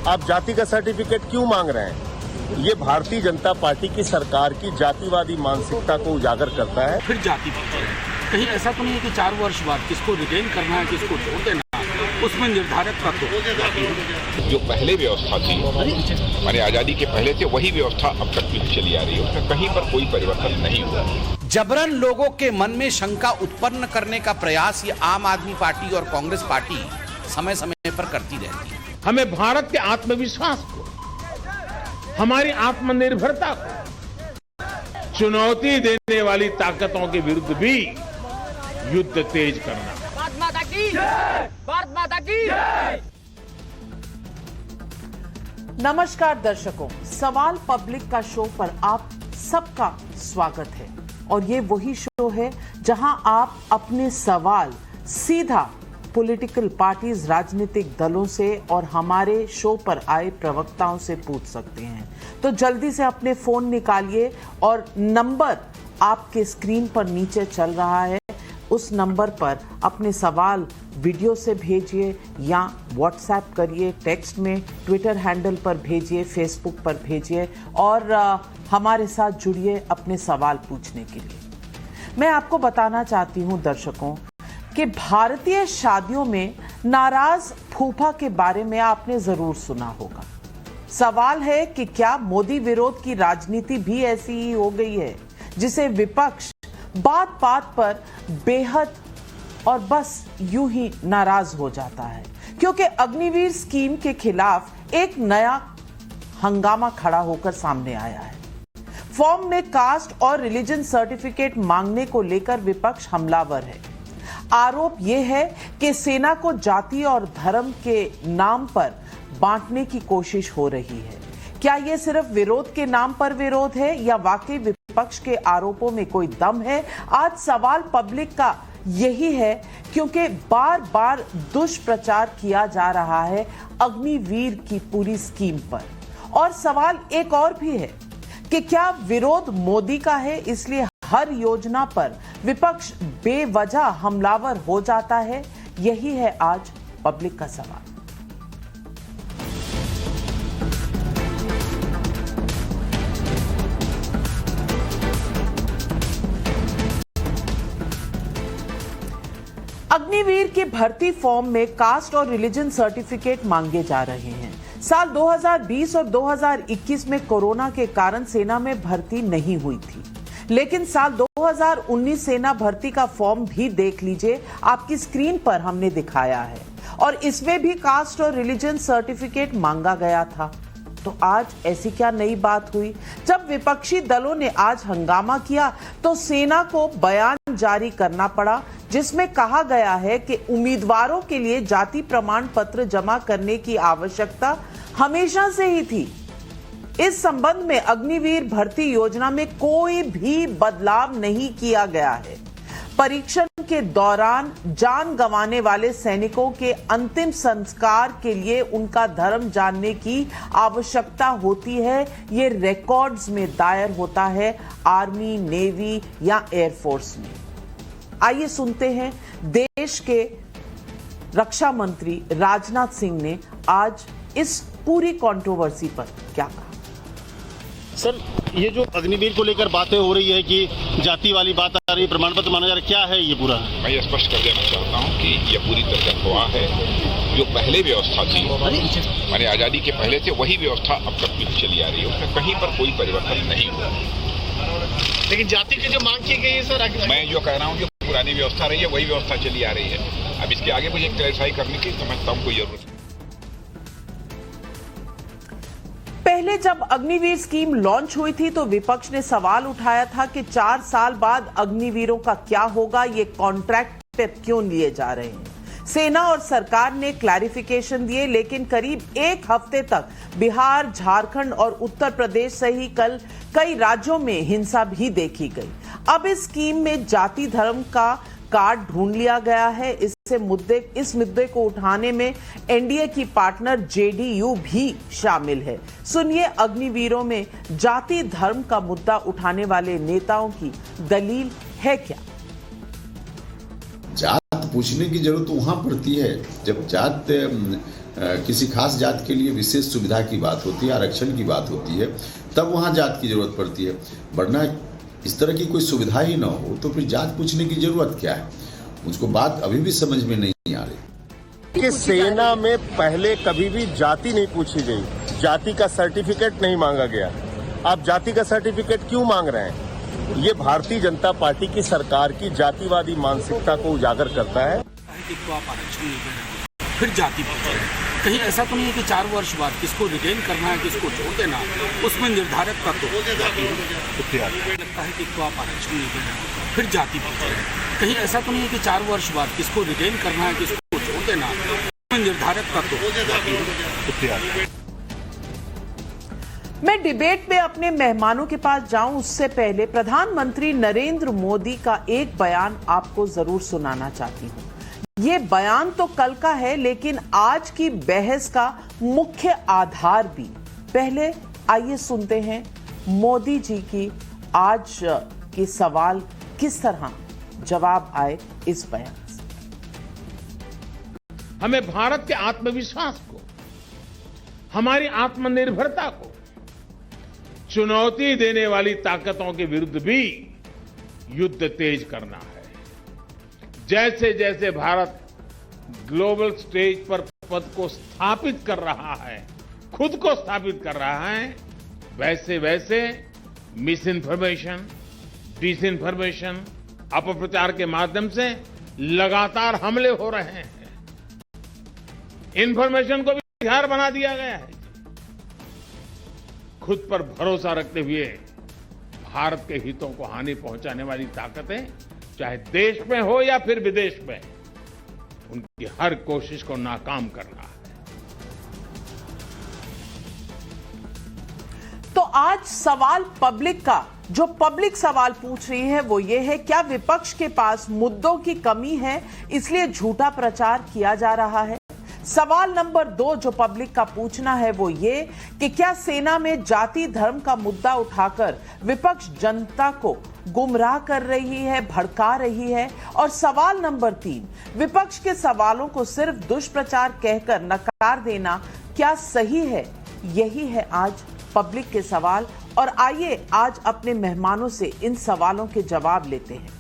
आप जाति का सर्टिफिकेट क्यों मांग रहे हैं? ये भारतीय जनता पार्टी की सरकार की जातिवादी मानसिकता को उजागर करता है। फिर जाति बनती है। कहीं ऐसा तो नहीं है कि 4 वर्ष बाद किसको रिटेन करना है, किसको छोड़ देना, उसमें निर्धारित तत्व तो जो पहले व्यवस्था थी माने आजादी के पहले से वही व्यवस्था अब तक भी चली आ रही है, उसमें कहीं पर कोई परिवर्तन नहीं हुआ। जबरन लोगों के मन में शंका उत्पन्न करने का प्रयास ये आम आदमी पार्टी और कांग्रेस पार्टी समय समय पर करती रहती है। हमें भारत के आत्मविश्वास को, हमारी आत्मनिर्भरता को चुनौती देने वाली ताकतों के विरुद्ध भी युद्ध तेज करना। भारत माता की जय! भारत माता की जय! नमस्कार दर्शकों, सवाल पब्लिक का शो पर आप सबका स्वागत है और ये वही शो है जहां आप अपने सवाल सीधा पॉलिटिकल पार्टीज, राजनीतिक दलों से और हमारे शो पर आए प्रवक्ताओं से पूछ सकते हैं। तो जल्दी से अपने फोन निकालिए और नंबर आपके स्क्रीन पर नीचे चल रहा है, उस नंबर पर अपने सवाल वीडियो से भेजिए या व्हाट्सएप करिए, टेक्स्ट में, ट्विटर हैंडल पर भेजिए, फेसबुक पर भेजिए और हमारे साथ जुड़िए अपने सवाल पूछने के लिए। मैं आपको बताना चाहती हूं दर्शकों कि भारतीय शादियों में नाराज फूफा के बारे में आपने जरूर सुना होगा। सवाल है कि क्या मोदी विरोध की राजनीति भी ऐसी ही हो गई है जिसे विपक्ष बात बात पर बेहद और बस यूं ही नाराज हो जाता है क्योंकि अग्निवीर स्कीम के खिलाफ एक नया हंगामा खड़ा होकर सामने आया है। फॉर्म में कास्ट और रिलीजन सर्टिफिकेट मांगने को लेकर विपक्ष हमलावर है। आरोप यह है कि सेना को जाति और धर्म के नाम पर बांटने की कोशिश हो रही है। क्या यह सिर्फ विरोध के नाम पर विरोध है या वाकई विपक्ष के आरोपों में कोई दम है? आज सवाल पब्लिक का यही है क्योंकि बार बार दुष्प्रचार किया जा रहा है अग्निवीर की पूरी स्कीम पर। और सवाल एक और भी है कि क्या विरोध मोदी का है इसलिए हर योजना पर विपक्ष बेवजह हमलावर हो जाता है? यही है आज पब्लिक का सवाल। अग्निवीर की भर्ती फॉर्म में कास्ट और रिलीजन सर्टिफिकेट मांगे जा रहे हैं। साल 2020 और 2021 में कोरोना के कारण सेना में भर्ती नहीं हुई थी, लेकिन साल 2019 सेना भर्ती का फॉर्म भी देख लीजिए, आपकी स्क्रीन पर हमने दिखाया है और इसमें भी कास्ट और रिलीजन सर्टिफिकेट मांगा गया था। तो आज ऐसी क्या नई बात हुई? जब विपक्षी दलों ने आज हंगामा किया तो सेना को बयान जारी करना पड़ा जिसमें कहा गया है कि उम्मीदवारों के लिए जाति प्रमाण पत्र जमा करने की आवश्यकता हमेशा से ही थी। इस संबंध में अग्निवीर भर्ती योजना में कोई भी बदलाव नहीं किया गया है। परीक्षण के दौरान जान गंवाने वाले सैनिकों के अंतिम संस्कार के लिए उनका धर्म जानने की आवश्यकता होती है। ये रिकॉर्ड्स में दायर होता है आर्मी, नेवी या एयरफोर्स में। आइए सुनते हैं देश के रक्षा मंत्री राजनाथ सिंह ने आज इस पूरी कंट्रोवर्सी पर क्या कहा। सर, ये जो अग्निवीर को लेकर बातें हो रही है कि जाति वाली बात आ रही है, प्रमाण पत्र माना जा रहा है, क्या है ये पूरा? मैं ये स्पष्ट कर देना चाहता हूँ कि यह पूरी तरह अफवाह है। जो पहले व्यवस्था थी माने आजादी के पहले से वही व्यवस्था अब तक भी चली आ रही है, उसमें कहीं पर कोई परिवर्तन नहीं हुआ। लेकिन जाति की जो मांग की गई है सर, मैं जो कह रहा हूँ जो पुरानी व्यवस्था रही है वही व्यवस्था चली आ रही है। अब इसके आगे मुझे क्लैरिफाई करने की समझता हूँ कोई जरूरत नहीं। पहले जब अग्निवीर स्कीम लॉन्च हुई थी तो विपक्ष ने सवाल उठाया था कि 4 साल बाद अग्निवीरों का क्या होगा, ये कॉन्ट्रैक्ट पे क्यों लिए जा रहे हैं। सेना और सरकार ने क्लैरिफिकेशन दिए, लेकिन करीब एक हफ्ते तक बिहार, झारखंड और उत्तर प्रदेश सहित कई राज्यों में हिंसा भी देखी गई। अब इस स्कीम में जाति धर्म का कार्ड ढूंढ लिया गया है। इस मुद्दे को उठाने में एनडीए की पार्टनर जेडीयू भी शामिल है। सुनिए अग्निवीरों में जाति धर्म का मुद्दा उठाने वाले नेताओं की दलील है क्या। जात पूछने की जरूरत वहाँ पड़ती है जब जात किसी खास जात के लिए विशेष सुविधा की बात होती है, आरक्षण की बात होती है, तब वहाँ जात की जरूरत पड़ती है। वरना इस तरह की कोई सुविधा ही ना हो तो फिर जात पूछने की जरूरत क्या है? मुझको बात अभी भी समझ में नहीं आ रही कि सेना में पहले कभी भी जाति नहीं पूछी गई, जाति का सर्टिफिकेट नहीं मांगा गया। आप जाति का सर्टिफिकेट क्यों मांग रहे हैं? ये भारतीय जनता पार्टी की सरकार की जातिवादी मानसिकता को उजागर करता है। तो आप आरक्षण नहीं देना, फिर जाति पूछें। कहीं ऐसा तो नहीं है कि 4 वर्ष बाद किसको रिटेन करना है, किसको छोड़ देना, उसमें निर्धारक तत्व जाति लगता है कि तो आप आरक्षण नहीं देना, फिर जाति पूछें। कहीं ऐसा तो नहीं है कि 4 वर्ष बाद किसको रिटेन करना है, किसको छोड़ देना, उसमें निर्धारक तत्व जाति। मैं डिबेट में अपने मेहमानों के पास जाऊं उससे पहले प्रधानमंत्री नरेंद्र मोदी का एक बयान आपको जरूर सुनाना चाहती हूं। ये बयान तो कल का है लेकिन आज की बहस का मुख्य आधार भी। पहले आइए सुनते हैं मोदी जी की आज के सवाल किस तरह जवाब आए इस बयान से। हमें भारत के आत्मविश्वास को, हमारी आत्मनिर्भरता को चुनौती देने वाली ताकतों के विरुद्ध भी युद्ध तेज करना है। जैसे जैसे भारत ग्लोबल स्टेज पर पद को स्थापित कर रहा है, खुद को स्थापित कर रहा है, वैसे वैसे मिस इन्फॉर्मेशन, डिसइन्फॉर्मेशन, अपप्रचार के माध्यम से लगातार हमले हो रहे हैं। इन्फॉर्मेशन को भी हथियार बना दिया गया है। खुद पर भरोसा रखते हुए भारत के हितों को हानि पहुंचाने वाली ताकतें चाहे देश में हो या फिर विदेश में, उनकी हर कोशिश को नाकाम करना है। तो आज सवाल पब्लिक का, जो पब्लिक सवाल पूछ रही है वो ये है, क्या विपक्ष के पास मुद्दों की कमी है इसलिए झूठा प्रचार किया जा रहा है? सवाल नंबर 2 जो पब्लिक का पूछना है वो ये कि क्या सेना में जाति धर्म का मुद्दा उठाकर विपक्ष जनता को गुमराह कर रही है, भड़का रही है? और सवाल नंबर 3, विपक्ष के सवालों को सिर्फ दुष्प्रचार कहकर नकार देना क्या सही है? यही है आज पब्लिक के सवाल और आइए आज अपने मेहमानों से इन सवालों के जवाब लेते हैं।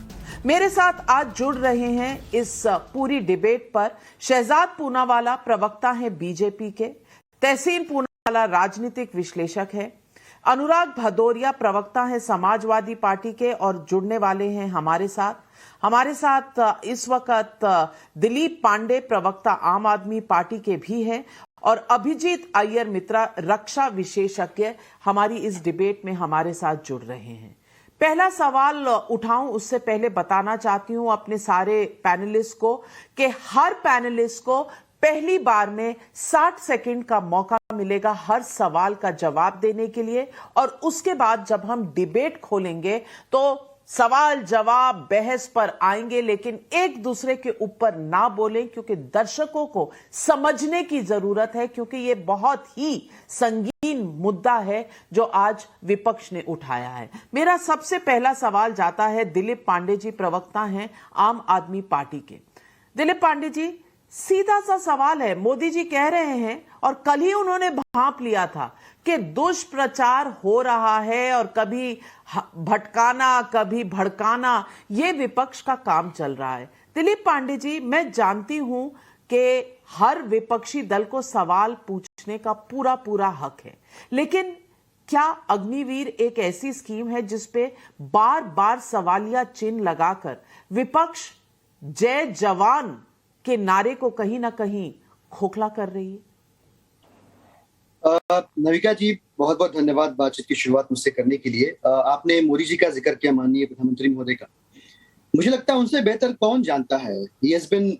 मेरे साथ आज जुड़ रहे हैं इस पूरी डिबेट पर शहजाद पूनावाला, प्रवक्ता हैं बीजेपी के, तहसीन पूनावाला राजनीतिक विश्लेषक है, अनुराग भदौरिया प्रवक्ता हैं समाजवादी पार्टी के और जुड़ने वाले हैं हमारे साथ इस वक्त दिलीप पांडे प्रवक्ता आम आदमी पार्टी के भी हैं और अभिजीत अय्यर मित्रा रक्षा विशेषज्ञ हमारी इस डिबेट में हमारे साथ जुड़ रहे हैं। पहला सवाल उठाऊं उससे पहले बताना चाहती हूं अपने सारे पैनलिस्ट को कि हर पैनलिस्ट को पहली बार में 60 सेकंड का मौका मिलेगा हर सवाल का जवाब देने के लिए और उसके बाद जब हम डिबेट खोलेंगे तो सवाल जवाब बहस पर आएंगे, लेकिन एक दूसरे के ऊपर ना बोलें क्योंकि दर्शकों को समझने की जरूरत है, क्योंकि यह बहुत ही संगीन मुद्दा है जो आज विपक्ष ने उठाया है। मेरा सबसे पहला सवाल जाता है दिलीप पांडे जी, प्रवक्ता हैं आम आदमी पार्टी के। दिलीप पांडे जी, सीधा सा सवाल है, मोदी जी कह रहे हैं और कल ही उन्होंने भांप लिया था कि दुष्प्रचार हो रहा है और कभी भटकाना कभी भड़काना ये विपक्ष का काम चल रहा है। दिलीप पांडे जी, मैं जानती हूं कि हर विपक्षी दल को सवाल पूछने का पूरा हक है, लेकिन क्या अग्निवीर एक ऐसी स्कीम है जिसपे बार बार सवालिया चिन्ह लगाकर विपक्ष जय जवान के नारे को कहीं ना कहीं खोखला कर रही है? नविका जी, बहुत बहुत धन्यवाद बातचीत की शुरुआत मुझसे करने के लिए। आपने मोदी जी का जिक्र किया, माननीय प्रधानमंत्री महोदय का। मुझे लगता है उनसे बेहतर कौन जानता है, he has been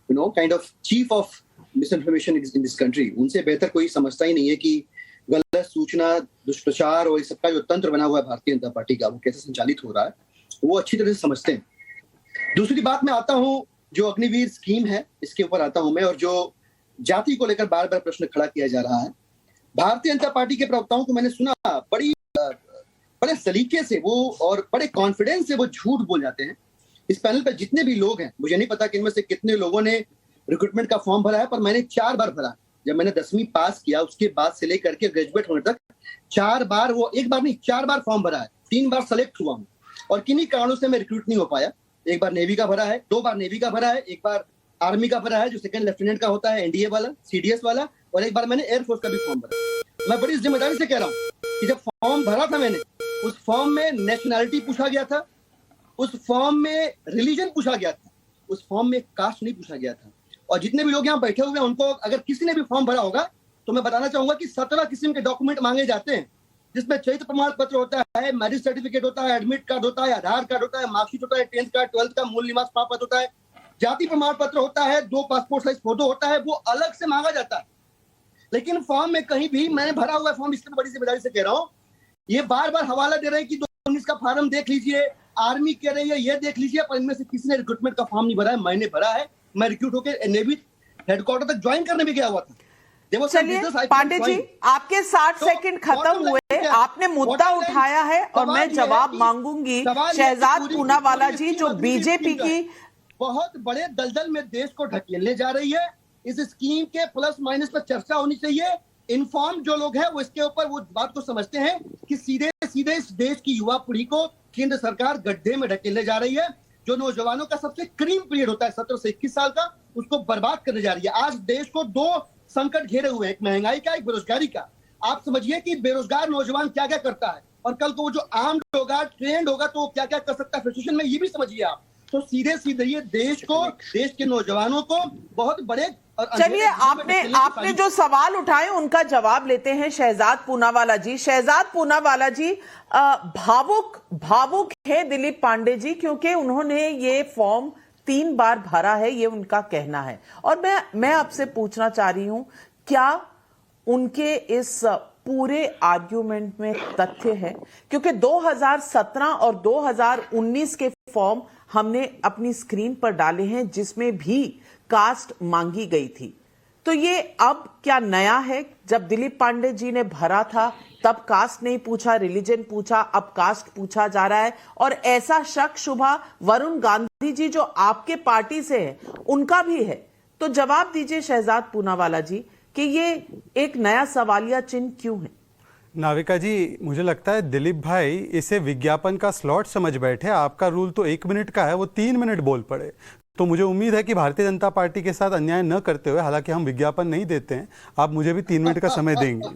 kind of chief of misinformation in this country. उनसे बेहतर कोई समझता ही नहीं है कि गलत सूचना, दुष्प्रचार और इस सबका जो तंत्र बना हुआ है भारतीय जनता पार्टी का, वो कैसे संचालित हो रहा है, वो अच्छी तरह से समझते हैं। दूसरी बात मैं आता हूँ, जो अग्निवीर स्कीम है इसके ऊपर आता हूं मैं, और जो जाति को लेकर बार बार प्रश्न खड़ा किया जा रहा है। भारतीय जनता पार्टी के प्रवक्ताओं को मैंने सुना, बड़े सलीके से वो और बड़े कॉन्फिडेंस से वो झूठ बोल जाते हैं इस पैनल पर जितने भी लोग हैं, मुझे नहीं पता कि इनमें से कितने लोगों ने रिक्रूटमेंट का फॉर्म भरा है, पर मैंने 4 बार भरा। जब मैंने 10वीं पास किया उसके बाद से लेकर के ग्रेजुएट होने तक 4 बार, वो एक बार नहीं 4 बार फॉर्म भरा है। 3 बार सेलेक्ट हुआ हूँ और किन्हीं कारणों से मैं रिक्रूट नहीं हो पाया। एक बार नेवी का भरा है, 2 बार नेवी का भरा है, एक बार आर्मी का भरा है जो सेकंड लेफ्टिनेंट का होता है, एनडीए वाला, सीडीएस वाला, और एक बार मैंने एयरफोर्स का भी फॉर्म भरा। मैं बड़ी जिम्मेदारी से कह रहा हूँ कि जब फॉर्म भरा था मैंने, उस फॉर्म में नेशनैलिटी पूछा गया था, उस फॉर्म में रिलीजन पूछा गया था, उस फॉर्म में कास्ट नहीं पूछा गया था। और जितने भी लोग यहाँ बैठे हुए हैं उनको अगर किसी ने भी फॉर्म भरा होगा तो मैं बताना चाहूंगा कि 17 किस्म के डॉक्यूमेंट मांगे जाते हैं, जिसमें चरित्र प्रमाण पत्र होता है, मैरिज सर्टिफिकेट होता है, एडमिट कार्ड होता है, आधार कार्ड होता है, मार्कशीट होता है, 10th का 12th का मूल निवास प्रमाण पत्र होता है, जाति प्रमाण पत्र होता है, 2 पासपोर्ट साइज फोटो होता है, वो अलग से मांगा जाता है। लेकिन फॉर्म में कहीं भी, मैंने भरा हुआ फॉर्म, इसलिए बड़ी जिम्मेदारी से कह रहा हूँ, ये बार बार हवाला दे रहे हैं कि 2019 का फॉर्म देख लीजिए, आर्मी कह रही है ये देख लीजिए, पर इनमें से किसी ने रिक्रूटमेंट का फॉर्म नहीं भरा है। मैंने भरा है, मैं रिक्रूट होकर नेवी हेडक्वार्टर तक ज्वाइन करने भी गया हुआ था। चलिए पांडे जी, आपके 60 सेकंड खत्म हुए, आपने मुद्दा उठाया है और मैं जवाब मांगूंगी शहजाद पूनावाला जी, जो बीजेपी की बहुत बड़े दलदल में देश को ढकेलने जा रही है। इस स्कीम के प्लस माइनस पर चर्चा होनी चाहिए। इन्फॉर्म जो लोग हैं वो इसके ऊपर वो बात को समझते हैं कि सीधे सीधे इस देश की युवा पीढ़ी को केंद्र सरकार गड्ढे में ढकेलने जा रही है। जो नौजवानों का सबसे क्रीम पीरियड होता है 17 से 21 साल का, उसको बर्बाद करने जा रही है। आज देश को 2 संकट घेरे हुए हैं, एक महंगाई का, एक बेरोजगारी का। आप समझिए कि बेरोजगार नौजवान क्या क्या करता है और कल को वो जो आर्म्ड होगा, ट्रेंड होगा, तो वो क्या क्या कर सकता है फ्रस्ट्रेशन में, ये भी समझिए आप। तो सीधे सीधे ये देश को, देश के नौजवानों को बहुत बड़े। चलिए, आपने जो सवाल उठाए उनका जवाब लेते हैं शहजाद पूनावाला जी। शहजाद पूनावाला जी, भावुक है दिलीप पांडे जी, क्योंकि उन्होंने ये फॉर्म 3 बार भरा है, ये उनका कहना है। और मैं आपसे पूछना चाह रही हूं, क्या उनके इस पूरे आर्ग्यूमेंट में तथ्य है? क्योंकि 2017 और 2019 के फॉर्म हमने अपनी स्क्रीन पर डाले हैं जिसमें भी कास्ट मांगी गई थी। तो ये अब क्या नया है? जब दिलीप पांडे जी ने भरा था तब कास्ट नहीं पूछा, रिलीजन पूछा, अब कास्ट पूछा जा रहा है। और ऐसा शक शुबा वरुण गांधी जी जो आपके पार्टी से है उनका भी है। तो जवाब दीजिए शहजाद पूनावाला जी कि ये एक नया सवालिया चिन्ह क्यों है? नाविका जी, मुझे लगता है दिलीप भाई इसे विज्ञापन का स्लॉट समझ बैठे। आपका रूल तो 1 मिनट का है, वो 3 मिनट बोल पड़े। तो मुझे उम्मीद है कि भारतीय जनता पार्टी के साथ अन्याय न करते हुए, हालांकि हम विज्ञापन नहीं देते हैं, आप मुझे भी 3 मिनट का समय देंगे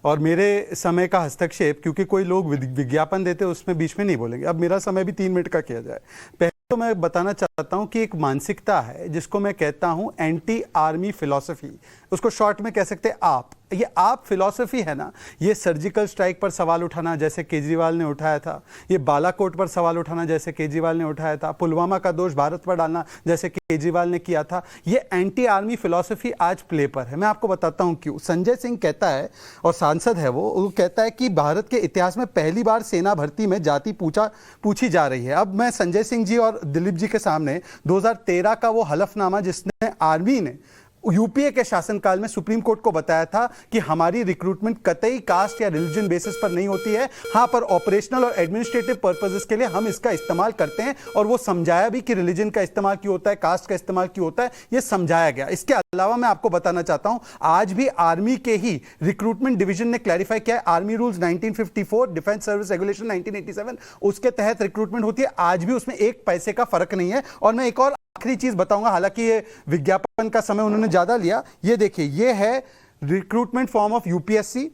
और मेरे समय का हस्तक्षेप, क्योंकि कोई लोग विज्ञापन देते उसमें बीच में नहीं बोलेंगे। अब मेरा समय भी 3 मिनट का किया जाए। पहले तो मैं बताना चाहता हूं कि एक मानसिकता है जिसको मैं कहता हूं एंटी आर्मी फिलॉसफी, उसको शॉर्ट में कह सकते हैं आप। ये आप फिलॉसफी है ना, ये सर्जिकल स्ट्राइक पर सवाल उठाना जैसे केजरीवाल ने उठाया था, ये बालाकोट पर सवाल उठाना जैसे केजरीवाल ने उठाया था, पुलवामा का दोष भारत पर डालना जैसे केजरीवाल ने किया था, ये एंटी आर्मी फिलॉसफी आज प्ले पर है। मैं आपको बताता हूं क्यों। संजय सिंह कहता है, और सांसद है वो कहता है कि भारत के इतिहास में पहली बार सेना भर्ती में जाति पूछी जा रही है। अब मैं संजय सिंह जी और दिलीप जी के सामने 2013 का वो हलफनामा जिसने आर्मी ने यूपीए के शासनकाल में सुप्रीम कोर्ट को बताया था कि हमारी रिक्रूटमेंट कतई कास्ट या रिलीजन बेसिस पर नहीं होती है, हाँ पर ऑपरेशनल और एडमिनिस्ट्रेटिव पर्पसेस के लिए हम इसका इस्तेमाल करते हैं। और वो समझाया भी कि रिलीजन का इस्तेमाल क्यों होता है, कास्ट का इस्तेमाल क्यों होता है, ये समझाया गया। इसके अलावा मैं आपको बताना चाहता हूं, आज भी आर्मी के ही रिक्रूटमेंट डिवीजन ने क्लैरिफाई किया है, army rules 1954, defence service regulation 1987, उसके तहत रिक्रूटमेंट होती है। आज भी उसमें 1 पैसे का फर्क नहीं है। और मैं एक और आखिरी चीज बताऊंगा, हालांकि ये विज्ञापन का समय उन्होंने ज्यादा लिया। ये देखिए, ये है रिक्रूटमेंट फॉर्म ऑफ यूपीएससी,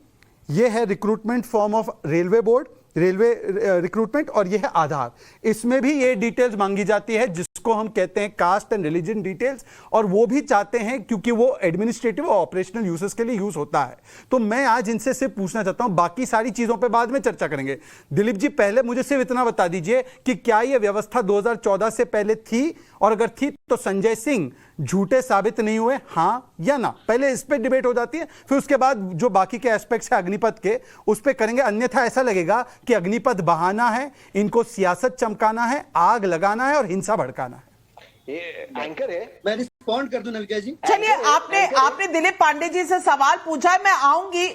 ये है recruitment form of railway board, railway recruitment, और ये है आधार। इसमें भी ये डिटेल्स मांगी जाती है जिसको हम कहते हैं कास्ट एंड रिलीजन डिटेल्स, और वो भी चाहते हैं क्योंकि वो एडमिनिस्ट्रेटिव और ऑपरेशनल यूजेस के लिए यूज होता है। तो मैं आज इनसे सिर्फ पूछना चाहता हूं, बाकी सारी चीजों पे बाद में चर्चा करेंगे। दिलीप जी, पहले मुझे सिर्फ इतना बता दीजिए कि क्या यह व्यवस्था 2014 से पहले थी, और अगर थी तो संजय सिंह झूठे साबित नहीं हुए, हां या ना? पहले इस पे डिबेट हो जाती है, फिर उसके बाद जो बाकी के एस्पेक्ट्स है अग्निपथ के उस पे करेंगे। अन्यथा ऐसा लगेगा कि अग्निपथ बहाना है, इनको सियासत चमकाना है, आग लगाना है और हिंसा भड़काना है। ये एंकर है। मैं रिस्पॉन्ड कर दूं नविका जी? चलिए, आपने दिलीप पांडे जी से सवाल पूछा है,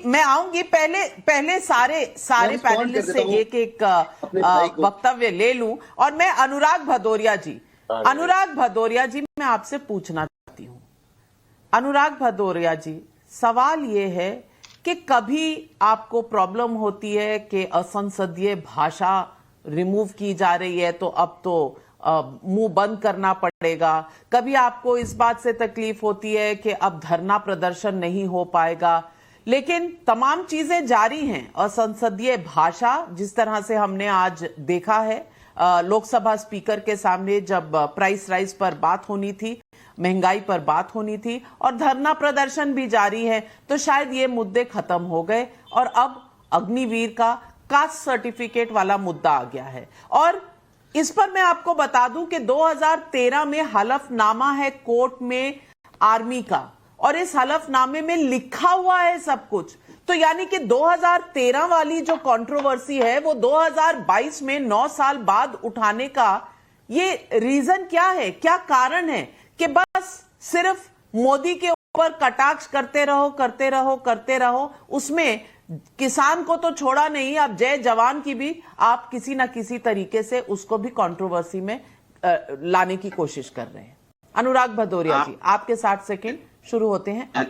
मैं आऊंगी पहले सारे पैनलिस्ट से एक वक्तव्य ले लूं। और मैं अनुराग भदौरिया जी मैं आपसे पूछना चाहती हूं। अनुराग भदौरिया जी, सवाल ये है कि कभी आपको प्रॉब्लम होती है कि असंसदीय भाषा रिमूव की जा रही है तो अब तो मुंह बंद करना पड़ेगा, कभी आपको इस बात से तकलीफ होती है कि अब धरना प्रदर्शन नहीं हो पाएगा, लेकिन तमाम चीजें जारी हैं। असंसदीय भाषा जिस तरह से हमने आज देखा है, लोकसभा स्पीकर के सामने जब प्राइस राइज पर बात होनी थी, महंगाई पर बात होनी थी, और धरना प्रदर्शन भी जारी है, तो शायद ये मुद्दे खत्म हो गए और अब अग्निवीर का कास्ट सर्टिफिकेट वाला मुद्दा आ गया है। और इस पर मैं आपको बता दूं कि 2013 में हलफनामा है कोर्ट में आर्मी का, और इस हलफनामे में लिखा हुआ है सब कुछ। तो यानी कि 2013 वाली जो कंट्रोवर्सी है वो 2022 में 9 साल बाद उठाने का ये रीजन क्या है, क्या कारण है कि बस सिर्फ मोदी के ऊपर कटाक्ष करते रहो, उसमें किसान को तो छोड़ा नहीं, अब जय जवान की भी आप किसी ना किसी तरीके से उसको भी कंट्रोवर्सी में लाने की कोशिश कर रहे हैं। अनुराग भदौरिया जी, आपके 60 सेकंड शुरू होते हैं।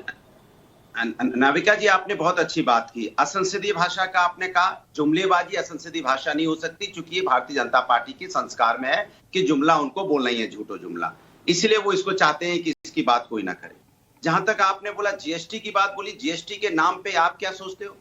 नाविका जी, आपने बहुत अच्छी बात की। असंसदीय भाषा का आपने कहा, जुमलेबाजी असंसदीय भाषा नहीं हो सकती, क्योंकि ये भारतीय जनता पार्टी के संस्कार में है कि जुमला उनको बोलना ही है, झूठो जुमला, इसलिए वो इसको चाहते हैं कि इसकी बात कोई ना करे। जहां तक आपने बोला जीएसटी की बात बोली, जीएसटी के नाम पे आप क्या सोचते हो?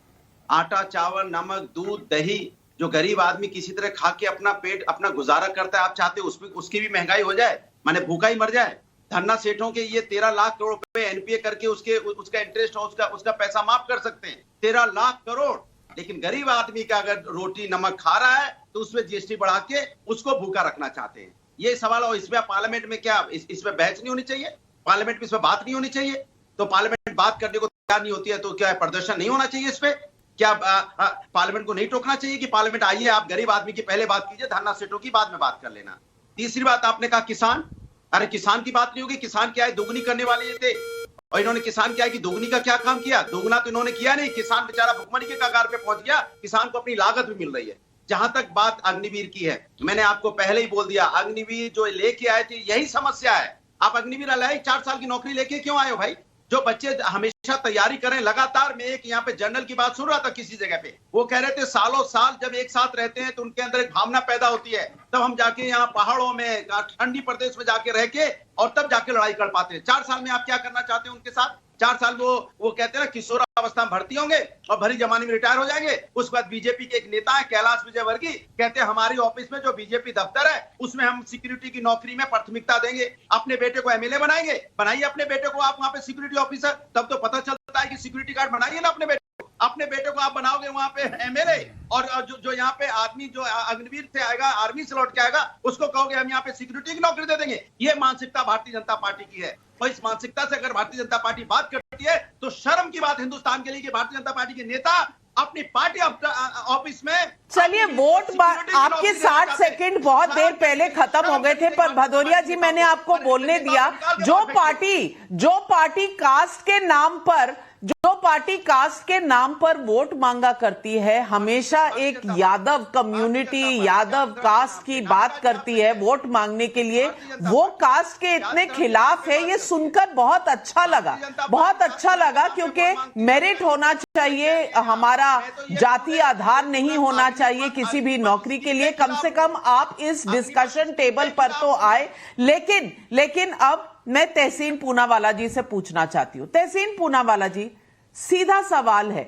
आटा, चावल, नमक, दूध, दही, जो गरीब आदमी किसी तरह खा के अपना गुजारा करता है, आप चाहते हो उसकी भी महंगाई हो जाए, माने भूखा ही मर जाए? धन्ना सेठों के ये 13 लाख करोड़ रुपए एनपीए करके उसका इंटरेस्ट और उसका पैसा माफ कर सकते हैं, 13 लाख करोड़। लेकिन गरीब आदमी का अगर रोटी नमक खा रहा है तो उसमें जीएसटी बढ़ा के उसको भूखा रखना चाहते हैं। ये सवाल, और इसमें पार्लियामेंट में क्या इसमें बहस नहीं होनी चाहिए? पार्लियामेंट में इसमें बात नहीं होनी चाहिए? तो पार्लियामेंट बात करने को तैयार नहीं होती है तो क्या प्रदर्शन नहीं होना चाहिए? इस पे क्या पार्लियामेंट को नहीं टोकना चाहिए कि पार्लियामेंट आइए, आप गरीब आदमी की पहले बात कीजिए, धरना सेठों की बाद में बात कर लेना। तीसरी बात आपने कहा किसान, अरे किसान की बात नहीं होगी, किसान क्या है, दोगुनी करने वाले ये थे, और इन्होंने किसान क्या है कि दोगुनी का क्या काम किया? दोगुना तो इन्होंने किया नहीं, किसान बेचारा भुखमरी के कगार पे पहुंच गया, किसान को अपनी लागत भी मिल रही है। जहां तक बात अग्निवीर की है, मैंने आपको पहले ही बोल दिया, अग्निवीर जो लेके आए थे यही समस्या है। आप अग्निवीर लाए, 4 साल की नौकरी लेके क्यों आए हो भाई? जो बच्चे हमेशा तैयारी करें लगातार, मैं एक यहाँ पे जनरल की बात सुन रहा था किसी जगह पे, वो कह रहे थे सालों साल जब एक साथ रहते हैं तो उनके अंदर एक भावना पैदा होती है, तब हम जाके यहाँ पहाड़ों में ठंडी प्रदेश में जाके रह के और तब जाके लड़ाई कर पाते हैं। 4 साल में आप क्या करना चाहते हैं उनके साथ? 4 साल वो कहते हैं ना किशोरावस्था में भर्ती होंगे और भरी जमाने में रिटायर हो जाएंगे। उसके बाद बीजेपी के एक नेता है कैलाश विजयवर्गीय, कहते हैं हमारी ऑफिस में जो बीजेपी दफ्तर है उसमें हम सिक्योरिटी की नौकरी में प्राथमिकता देंगे, अपने बेटे को एमएलए बनाएंगे। बनाइए अपने बेटे को आप वहां पे सिक्योरिटी ऑफिसर, तब तो पता चलता है कि सिक्योरिटी गार्ड बनाइए ना अपने बेटे को। अपने बेटे को आप बनाओगे वहां पे एमएलए, और जो यहाँ पे आदमी जो अग्निवीर से आएगा, आर्मी से लौट के आएगा, उसको कहोगे हम यहाँ पे सिक्योरिटी की नौकरी दे देंगे। ये मानसिकता भारतीय जनता पार्टी की है, और इस मानसिकता से अगर भारतीय जनता पार्टी बात करती है तो शर्म की बात हिंदुस्तान के लिए कि भारतीय जनता पार्टी के नेता अपनी पार्टी ऑफिस में। चलिए, वोट आपके 60 सेकंड बहुत देर पहले खत्म हो गए थे, पर भदौरिया जी मैंने आपको बोलने दिया। जो पार्टी कास्ट के नाम पर वोट मांगा करती है, हमेशा एक यादव कम्युनिटी, यादव कास्ट की बात करती है वोट मांगने के लिए, वो कास्ट के इतने खिलाफ है, ये सुनकर बहुत अच्छा लगा, क्योंकि मेरिट होना चाहिए, हमारा जाति आधार नहीं होना चाहिए किसी भी नौकरी के लिए। कम से कम आप इस डिस्कशन टेबल पर तो आए। लेकिन अब मैं तहसीन पूनावाला जी से पूछना चाहती हूं। तहसीन पूनावाला जी, सीधा सवाल है,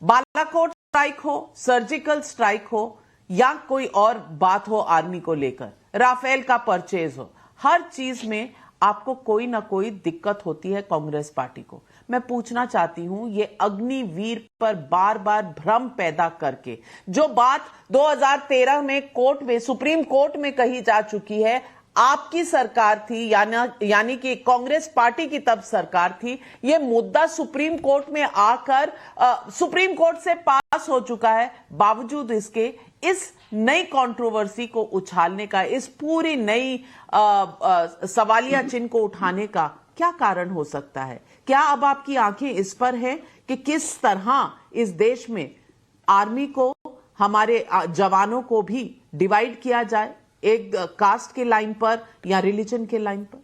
बालाकोट स्ट्राइक हो, सर्जिकल स्ट्राइक हो, या कोई और बात हो आर्मी को लेकर, राफेल का परचेज हो, हर चीज में आपको कोई ना कोई दिक्कत होती है कांग्रेस पार्टी को। मैं पूछना चाहती हूं, ये अग्निवीर पर बार बार भ्रम पैदा करके जो बात 2013 में सुप्रीम कोर्ट में कही जा चुकी है, आपकी सरकार थी, यानी कि कांग्रेस पार्टी की तब सरकार थी, ये मुद्दा सुप्रीम कोर्ट में आकर सुप्रीम कोर्ट से पास हो चुका है, बावजूद इसके इस नई कंट्रोवर्सी को उछालने का, इस पूरी नई सवालिया चिन्ह को उठाने का क्या कारण हो सकता है? क्या अब आपकी आंखें इस पर है कि किस तरह इस देश में आर्मी को, हमारे जवानों को भी डिवाइड किया जाए, एक कास्ट के लाइन पर या रिलीजन के लाइन पर?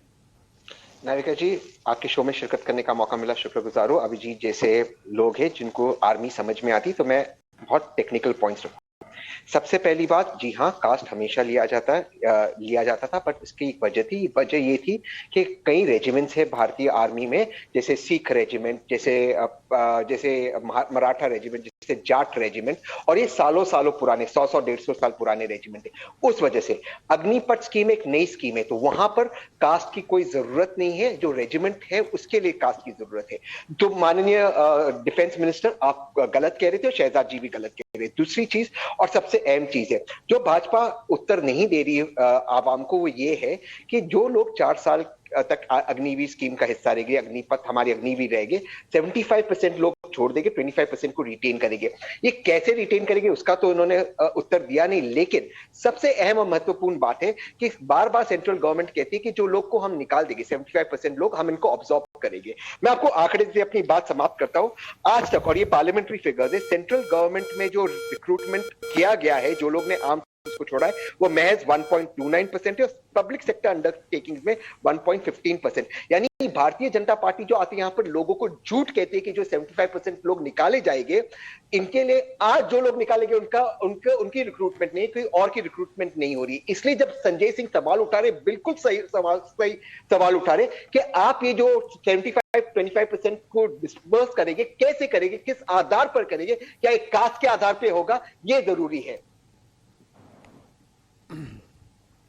नाविका जी, आपके शो में शिरकत करने का मौका मिला, शुक्रगुजार हूं। अभिजीत जैसे लोग हैं जिनको आर्मी समझ में आती, तो मैं बहुत टेक्निकल पॉइंट्स रखूंगा। सबसे पहली बात, जी हाँ, कास्ट हमेशा लिया जाता था, पर इसकी एक वजह ये थी कि कई रेजिमेंट्स है भारतीय आर्मी में, जैसे सिख रेजिमेंट, जैसे मराठा रेजिमेंट, जैसे जाट रेजिमेंट, और ये सालों पुराने 100-150 साल पुराने रेजिमेंट है। उस वजह से अग्निपथ स्कीम एक नई स्कीम है, तो वहां पर कास्ट की कोई जरूरत नहीं है। जो रेजिमेंट है उसके लिए कास्ट की जरूरत है। तो माननीय डिफेंस मिनिस्टर, आप गलत कह रहे थे और शहजाद जी भी गलत कह रहे थे। दूसरी चीज और सबसे अहम चीज है जो भाजपा उत्तर नहीं दे रही आवाम को, वो ये है कि जो लोग 4 साल तक अग्निवीर स्कीम का हिस्सा रहेंगे, अग्निपथ हमारे अग्निवीर रहेंगे, 75% लोग छोड़ देंगे, 25% को रिटेन करेंगे। ये कैसे रिटेन करेंगे उसका तो उन्होंने उत्तर दिया नहीं, लेकिन सबसे अहम और महत्वपूर्ण बात है कि बार बार सेंट्रल गवर्नमेंट कहती है कि जो लोग को हम निकाल देंगे, 75% लोग, हम इनको ऑब्जॉर्व करेंगे। मैं आपको आंकड़े से अपनी बात समाप्त करता हूं। आज तक, और ये पार्लियामेंट्री फिगर्स है, सेंट्रल गवर्नमेंट में जो रिक्रूटमेंट किया गया है, जो लोग ने आम को छोड़ा है, वो महज 1.29% है, और पब्लिक सेक्टर अंडरटेकिंग्स में 1.15%। यानी भारतीय जनता पार्टी जो आती है यहां पर लोगों को झूठ कहती है कि जो 75% लोग निकाले जाएंगे, इनके लिए आज जो लोग निकालेंगे उनकी रिक्रूटमेंट नहीं, कोई और की रिक्रूटमेंट नहीं हो रही। इसलिए जब संजय सिंह सवाल उठा रहे, बिल्कुल सही सवाल उठा रहे कि आप ये जो 25% को डिस्पर्स करेंगे, कैसे करेंगे, किस आधार पर करेंगे, क्या एक कास्ट के आधार पर होगा, ये जरूरी है।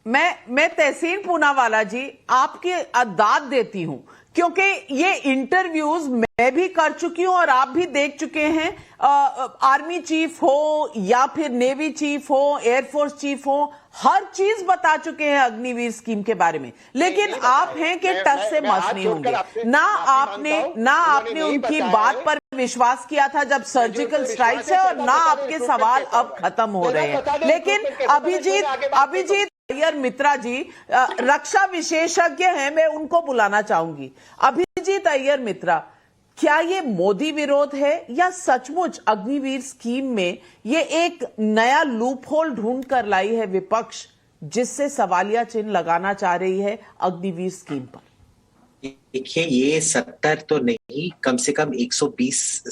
मैं तहसीन पूनावाला जी आपकी दाद देती हूं, क्योंकि ये इंटरव्यूज मैं भी कर चुकी हूं और आप भी देख चुके हैं। आर्मी चीफ हो या फिर नेवी चीफ हो, एयरफोर्स चीफ हो, हर चीज बता चुके हैं अग्निवीर स्कीम के बारे में, लेकिन आप हैं कि टस से मस नहीं होंगे। ना आपने उनकी बात पर विश्वास किया था जब सर्जिकल स्ट्राइक है, और ना आपके सवाल अब खत्म हो रहे हैं। लेकिन अभिजीत अय्यर मित्रा जी रक्षा विशेषज्ञ हैं, मैं उनको बुलाना चाहूंगी। अभिजीत अय्यर मित्रा, क्या ये मोदी विरोध है या सचमुच अग्निवीर स्कीम में ये एक नया लूपहोल ढूंढ कर लाई है विपक्ष, जिससे सवालिया चिन्ह लगाना चाह रही है अग्निवीर स्कीम पर? देखिए, ये 70 तो नहीं, कम से कम 120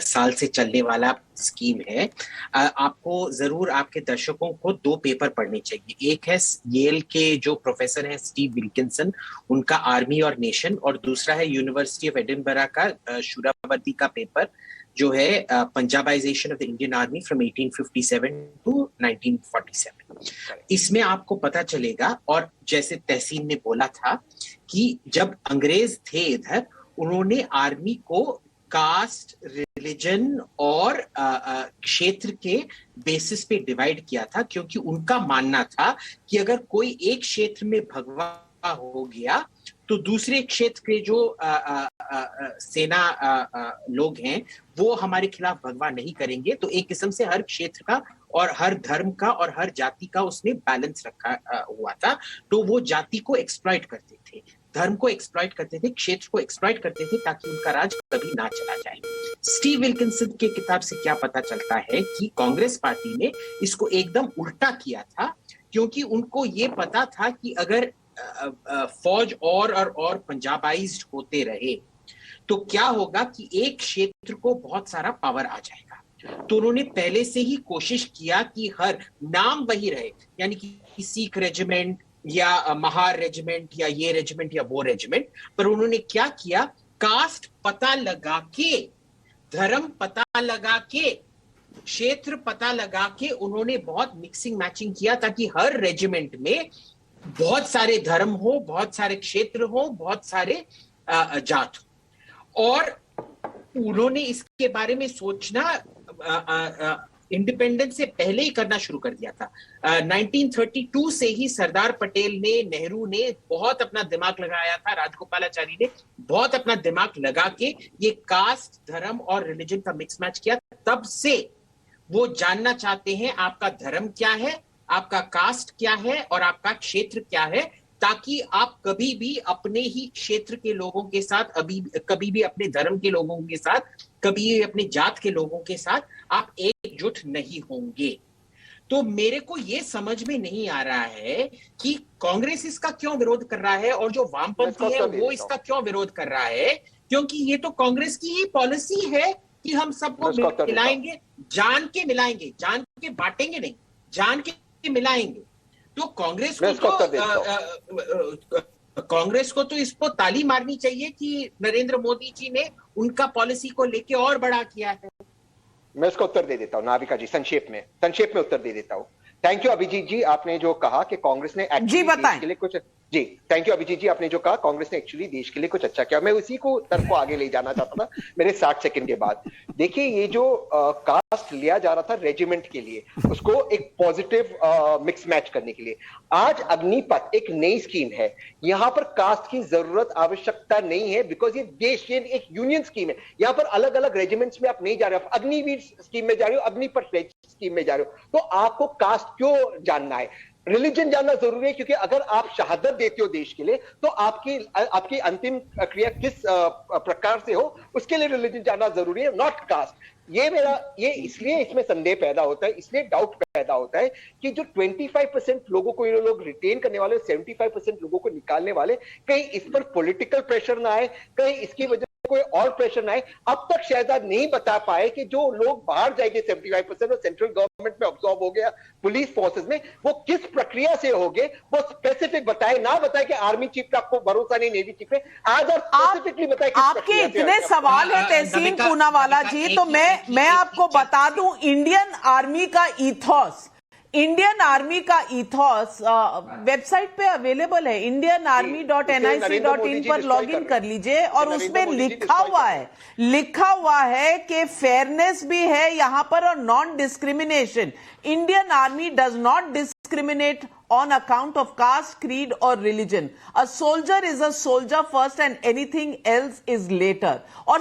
साल से चलने वाला स्कीम है। आपको जरूर, आपके दर्शकों को 2 पेपर पढ़ने चाहिए। एक है येल के जो प्रोफेसर हैं स्टीव विल्किंसन, उनका आर्मी और नेशन, और दूसरा है यूनिवर्सिटी ऑफ एडिनबरा का शुरावर्ती का पेपर, जो है Punjabisation of the Indian army from 1857 to 1947। इसमें आपको पता चलेगा, और जैसे तहसीन ने बोला था कि जब अंग्रेज थे इधर, उन्होंने आर्मी को कास्ट, रिलीजन और क्षेत्र के बेसिस पे डिवाइड किया था, क्योंकि उनका मानना था कि अगर कोई एक क्षेत्र में भगवा हो गया तो दूसरे क्षेत्र के जो सेना लोग हैं वो हमारे खिलाफ भगवा नहीं करेंगे। तो एक किस्म से हर क्षेत्र का और हर धर्म का और हर जाति का उसने बैलेंस रखा हुआ था। तो वो जाति को एक्सप्लॉइट करते थे, धर्म को एक्सप्लॉइट करते थे, क्षेत्र को एक्सप्लॉइट करते थे, ताकि उनका राज कभी ना चला जाए। स्टीव विल्किंसन के किताब से क्या पता चलता है कि कांग्रेस पार्टी ने इसको एकदम उल्टा किया था, क्योंकि उनको ये पता था कि अगर फौज और पंजाबाइज्ड होते रहे तो क्या होगा कि एक क्षेत्र को बहुत सारा पावर आ जाएगा। तो उन्होंने पहले से ही कोशिश किया कि हर नाम वही रहे, यानी कि सिख रेजिमेंट या महार रेजिमेंट या ये रेजिमेंट या वो रेजिमेंट, पर उन्होंने क्या किया, कास्ट पता लगा के, धर्म पता लगा के, क्षेत्र पता लगा के उन्होंने बहुत मिक्सिंग मैचिंग किया, ताकि हर रेजिमेंट में बहुत सारे धर्म हो, बहुत सारे क्षेत्र हो, बहुत सारे जात हो। और उन्होंने इसके बारे में सोचना इंडिपेंडेंस से पहले ही करना शुरू कर दिया था। 1932 से ही सरदार पटेल ने, नेहरू ने बहुत अपना दिमाग लगाया था, राजगोपालाचारी ने बहुत अपना दिमाग लगा के ये कास्ट, धर्म और रिलीजन का मिक्स मैच किया। तब से वो जानना चाहते हैं आपका धर्म क्या है, आपका कास्ट क्या है और आपका क्षेत्र क्या है, ताकि आप कभी भी अपने ही क्षेत्र के लोगों के साथ, कभी भी अपने धर्म के लोगों के साथ, कभी भी अपने जात के लोगों के साथ आप एकजुट नहीं होंगे। तो मेरे को ये समझ में नहीं आ रहा है कि कांग्रेस इसका क्यों विरोध कर रहा है और जो वामपंथी है वो इसका क्यों विरोध कर रहा है, क्योंकि ये तो कांग्रेस की ही पॉलिसी है कि हम सबको मिलाएंगे, जान के मिलाएंगे, जान के बांटेंगे नहीं, जान के मिलाएंगे। तो कांग्रेस को तो इस पर ताली मारनी चाहिए कि नरेंद्र मोदी जी ने उनका पॉलिसी को लेके और बड़ा किया है। मैं इसका उत्तर दे देता हूँ नाविका जी, संक्षेप में उत्तर दे देता हूँ। थैंक यू अभिजीत जी, आपने जो कहा कि कांग्रेस ने जी बताएं के लिए कुछ, जी थैंक यू अभिजीत जी, आपने जो कहा कांग्रेस ने एक्चुअली देश के लिए कुछ अच्छा किया, मैं उसी को तर्क को आगे ले जाना चाहता था मेरे 60 सेकंड के बाद। देखिए ये जो कास्ट लिया जा रहा था रेजिमेंट के लिए, उसको एक पॉजिटिव मिक्स मैच करने के लिए, आज अग्निपथ एक नई स्कीम है, यहाँ पर कास्ट की जरूरत आवश्यकता नहीं है, बिकॉज ये देश ये एक यूनियन स्कीम है, यहाँ पर अलग अलग रेजिमेंट्स में आप नहीं जा रहे हो, अग्निवीर स्कीम में जा रहे हो, अग्निपथ स्कीम में जा रहे हो, तो आपको कास्ट क्यों जानना है? रिलीजन जानना जरूरी है, क्योंकि अगर आप शहादत देते हो देश के लिए तो आपकी अंतिम क्रिया किस प्रकार से हो उसके लिए रिलीजन जानना जरूरी है, नॉट कास्ट। ये इसलिए इसमें संदेह पैदा होता है, इसलिए डाउट पैदा होता है कि जो 25% लोगों को ये लोग रिटेन करने वाले, 75% लोगों को निकालने वाले, कहीं इस पर पॉलिटिकल प्रेशर ना आए, कहीं इसकी वजह कोई और प्रेशर ना आए। अब तक शहजाद नहीं बता पाए कि जो लोग बाहर जाएंगे 75% और सेंट्रल गवर्नमेंट में ऑब्जॉर्ब हो गया पुलिस फोर्सेस में, वो किस प्रक्रिया से होंगे वो स्पेसिफिक बताए, ना बताए कि आर्मी चीफ पे आपको भरोसा नहीं, नेवी चीफ पे आज और स्पेसिफिकली बताए कि आपके इतने सवाल है तहसीन पूनावाला जी, तो मैं आपको बता दूं इंडियन आर्मी का ईथॉस, वेबसाइट पे अवेलेबल है, indianarmy.nic.in पर लॉगिन कर लीजिए और उसमें लिखा हुआ है कि फेयरनेस भी है यहाँ पर और non discrimination. Indian army does not discriminate on account of caste, creed or religion. A soldier is a soldier first and anything else is later. और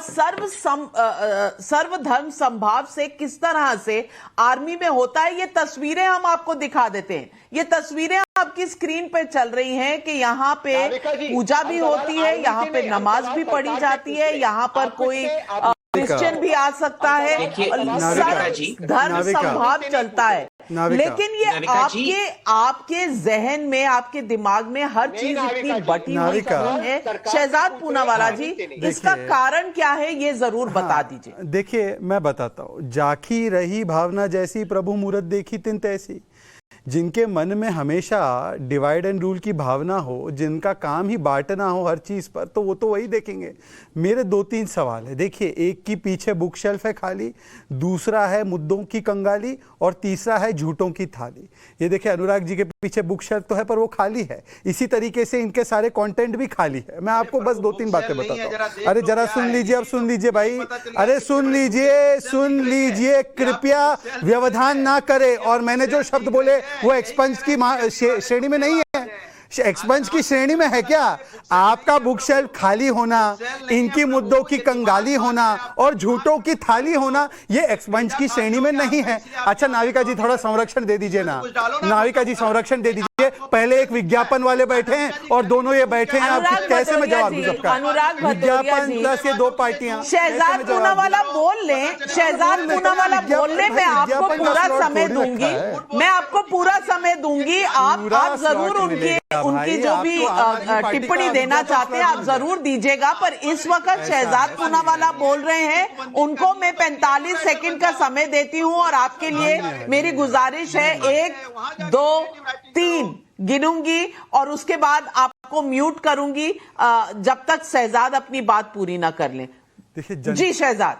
सर्व धर्म संभाव से किस तरह से आर्मी में होता है, ये तस्वीरें हम आपको दिखा देते हैं। ये तस्वीरें आपकी स्क्रीन पे चल रही हैं कि यहाँ पे पूजा भी होती है, यहाँ पे नमाज भी पढ़ी जाती है, यहाँ पर कोई क्रिश्चियन भी आ सकता है, धर्म संभाव चलता है। लेकिन ये आपके जहन में, आपके दिमाग में हर चीज इतनी बटी हुई है शहजाद पूनावाला जी, इसका कारण क्या है ये जरूर बता दीजिए। देखिए मैं बताता हूँ, जाखी रही भावना जैसी प्रभु मूरत देखी तिन तैसी। जिनके मन में हमेशा डिवाइड एंड रूल की भावना हो, जिनका काम ही बांटना हो हर चीज पर, तो वो तो वही देखेंगे। मेरे 2-3 सवाल है। देखिए, एक की पीछे बुक शेल्फ है खाली, दूसरा है मुद्दों की कंगाली और तीसरा है झूठों की थाली। ये देखिए अनुराग जी के पीछे बुक शेल्फ तो है पर वो खाली है, इसी तरीके से इनके सारे कंटेंट भी खाली है। मैं आपको बस 2-3 बातें बताता हूँ। अरे जरा सुन लीजिए, अब सुन लीजिए भाई, अरे सुन लीजिए, कृपया व्यवधान ना करे। और मैंने जो शब्द बोले वो एक्सपंज की श्रेणी में नहीं है, एक्सपंज की श्रेणी में है क्या? आपका बुक शेल्फ खाली होना, इनकी मुद्दों की कंगाली होना और झूठों की थाली होना, ये एक्सपंज की श्रेणी में नहीं है। अच्छा नाविका जी थोड़ा संरक्षण दे दीजिए ना, नाविका जी संरक्षण दे दीजिए। पहले एक विज्ञापन वाले बैठे हैं और दोनों ये बैठे हैं, आप कैसे मैं जवाब दूं सबका? विज्ञापन प्लस ये 2 पार्टियां। शहजाद पूनावाला बोल लें, शहजाद पूनावाला बोल लें, मैं आपको पूरा समय दूंगी, मैं आपको पूरा समय दूंगी। आप जरूर उनकी जो भी टिप्पणी देना चाहते हैं आप जरूर दीजिएगा, पर इस वक्त शहजाद पूनावाला बोल रहे हैं, उनको मैं 45 सेकंड का समय देती हूं और आपके लिए मेरी गुजारिश है 1, 2, 3 गिनूंगी और उसके बाद आपको म्यूट करूंगी जब तक शहजाद अपनी बात पूरी ना कर लें। देखिए जी शहजाद,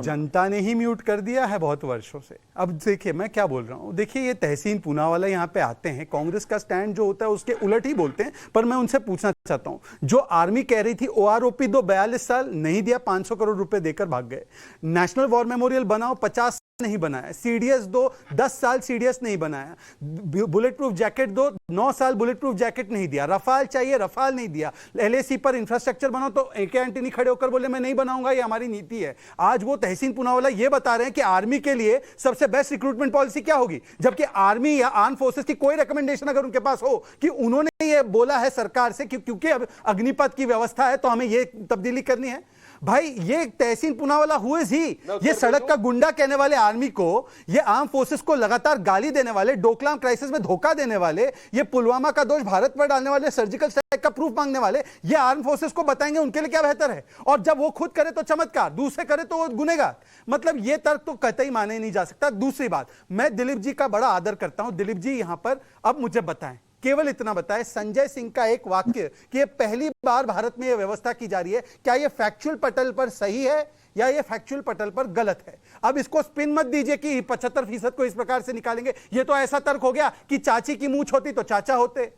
जनता ने ही म्यूट कर दिया है बहुत वर्षों से। अब देखिए मैं क्या बोल रहा हूँ, देखिए ये तहसीन पूनावाला यहाँ पे आते हैं, कांग्रेस का स्टैंड जो होता है उसके उलट ही बोलते हैं। पर मैं उनसे पूछना चाहता हूँ, जो आर्मी कह रही थी OROP दो 42 साल नहीं दिया, 500 करोड़ रुपए देकर भाग गए। नेशनल वॉर मेमोरियल बनाओ, 50 नहीं बनाया, सीडीएस दो 10 साल सीडीएस नहीं बनाया, बुलेट प्रूफ जैकेट दो 9 साल बुलेट प्रूफ जैकेट नहीं दिया, रफाल चाहिए रफाल नहीं दिया, एलएसी पर इंफ्रास्ट्रक्चर बनाओ तो एके एंटनी खड़े होकर बोले मैं नहीं बनाऊंगा, ये हमारी नीति है। आज वो तहसीन पूनावाला ये बता रहे हैं कि आर्मी के लिए सबसे बेस्ट रिक्रूटमेंट पॉलिसी क्या होगी, जबकि आर्मी या आर्म फोर्सेस की कोई रिकमेंडेशन अगर उनके पास हो कि उन्होंने ये बोला है सरकार से क्योंकि अब अग्निपथ की व्यवस्था है तो हमें ये तब्दीली करनी है। भाई ये तहसीन पूनावाला हुए ही ये सड़क का गुंडा कहने वाले आर्मी को, ये आर्म फोर्सेस को लगातार गाली देने वाले, डोकलाम क्राइसिस में धोखा देने वाले, ये पुलवामा का दोष भारत पर डालने वाले, सर्जिकल स्ट्राइक का प्रूफ मांगने वाले, ये आर्म फोर्सेस को बताएंगे उनके लिए क्या बेहतर है। और जब वो खुद करे तो चमत्कार, दूसरे करे तो वो गुनेगार। मतलब ये तर्क तो कतई माने नहीं जा सकता। दूसरी बात, मैं दिलीप जी का बड़ा आदर करता हूं। दिलीप जी यहां पर अब मुझे बताएं, केवल इतना बताएं, संजय सिंह का एक वाक्य कि ये पहली बार भारत में यह व्यवस्था की जा रही है, क्या ये फैक्चुअल पटल पर सही है या ये फैक्चुअल पटल पर गलत है? अब इसको स्पिन मत दीजिए कि 75% को इस प्रकार से निकालेंगे। ये तो ऐसा तर्क हो गया कि चाची की मूंछ होती तो चाचा होते,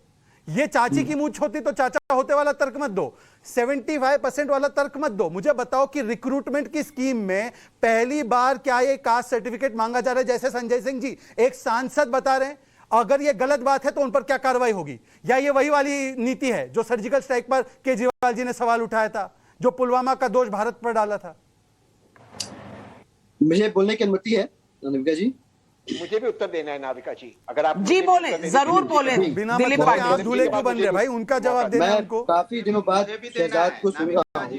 ये चाची की मूंछ होती तो चाचा होते वाला तर्क मत दो, 75% वाला तर्क मत दो। मुझे बताओ कि रिक्रूटमेंट की स्कीम में पहली बार क्या ये कास्ट सर्टिफिकेट मांगा जा रहा है, जैसे संजय सिंह जी एक सांसद बता रहे हैं? अगर ये गलत बात है तो उन पर क्या कार्रवाई होगी? या ये वही वाली नीति है जो सर्जिकल स्ट्राइक पर केजरीवाल जी ने सवाल उठाया था, जो पुलवामा का दोष भारत पर डाला था? मुझे बोलने की अनुमति है नाविका जी? मुझे भी उत्तर देना है नाविका जी, अगर आप जी बोले, जरूर बोले। बिना मतलब आप दूल्हे क्यों बन रहे भाई? उनका जवाब देना है उनको। काफी दिनों बाद शहजाद को सुन रहा हूं,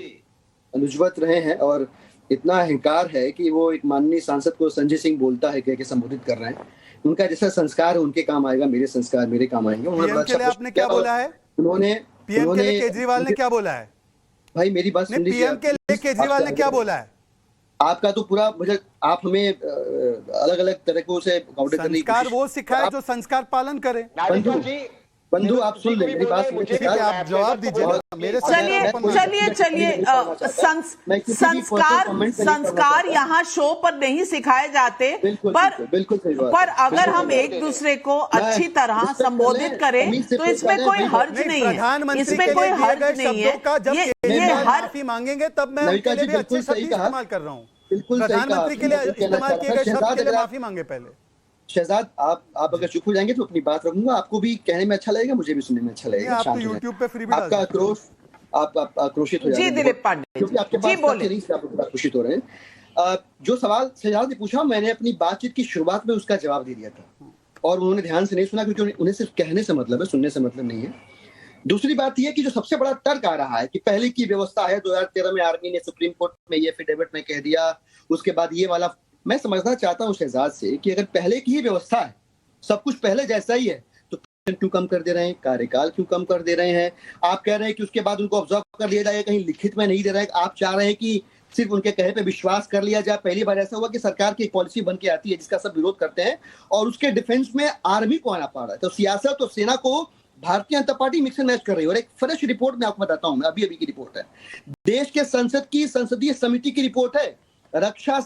अनुजवत रहे हैं और इतना अहंकार है कि वो एक माननीय सांसद को संजय सिंह बोलता है कह के संबोधित कर रहे हैं। उनका जैसा संस्कार है उनके काम आएगा, मेरे संस्कार मेरे काम आएंगे। पीएम के लिए आपने क्या बोला है? उन्होंने पीएम के लिए केजरीवाल ने क्या बोला है? भाई मेरी बात सुन लीजिए। पीएम के लिए केजरीवाल ने क्या बोला है? आपका तो पूरा मुझे, आप हमें अलग अलग तरीकों से काउंटर करने की संस्कार वो सिखाए जो संस्कार पालन करे। बंधु आप सुन ले मेरी बात, आप जवाब दीजिए मेरे। चलिए संस्कार यहाँ शो पर नहीं सिखाए जाते, पर अगर हम एक दूसरे को अच्छी तरह संबोधित करें तो इसमें कोई हर्ज नहीं है, इसमें कोई हर्ज नहीं है। ये हर माफी मांगेंगे तब मैं उनके लिए भी अच्छे शब्द इस्तेमाल कर रहा हूँ। प्रधानमंत्री के लिए इस्तेमाल किए गए शब्द के लिए माफी मांगे पहले। शहजाद आप अगर चुप हो जाएंगे तो अपनी बात रखूंगा, आपको भी कहने में अच्छा लगेगा, मुझे भी सुनने में अच्छा लगेगा। आप तो YouTube पे फ्री भी आपका आक्रोश, आप आक्रोशित हो जाएंगे। जी दिलीप पांडे, क्योंकि आपके पास आप आक्रोशित हो रहे हैं। जो सवाल शहजाद ने पूछा, मैंने अपनी बातचीत की शुरुआत में उसका जवाब दे दिया था और उन्होंने ध्यान से नहीं सुना, क्योंकि उन्हें सिर्फ कहने से मतलब है, सुनने से मतलब नहीं है। दूसरी बात यह कि जो सबसे बड़ा तर्क आ रहा है कि पहले की व्यवस्था है, 2013 में आर्मी ने सुप्रीम कोर्ट में ये एफिडेविट में कह दिया, उसके बाद ये वाला। मैं समझना चाहता हूं शहजाद से कि अगर पहले की ही व्यवस्था है, सब कुछ पहले जैसा ही है, तो क्यों कम कर दे रहे हैं, कार्यकाल क्यों कम कर दे रहे हैं? आप कह रहे हैं कि उसके बाद उनको ऑब्जर्व कर लिया जाए, कहीं लिखित में नहीं दे रहे हैं। आप चाह रहे हैं कि सिर्फ उनके कहे पे विश्वास कर लिया जाए। पहली बार ऐसा हुआ कि सरकार की एक पॉलिसी बन के आती है जिसका सब विरोध करते हैं और उसके डिफेंस में आर्मी को आना पड़ रहा है। तो सियासत और सेना को Bharatiya Janata party mix and match कर रही है। और एक फ्रेश रिपोर्ट मैं आपको बताता हूं, मैं अभी की रिपोर्ट है, देश के संसद की संसदीय समिति की रिपोर्ट है। रक्षा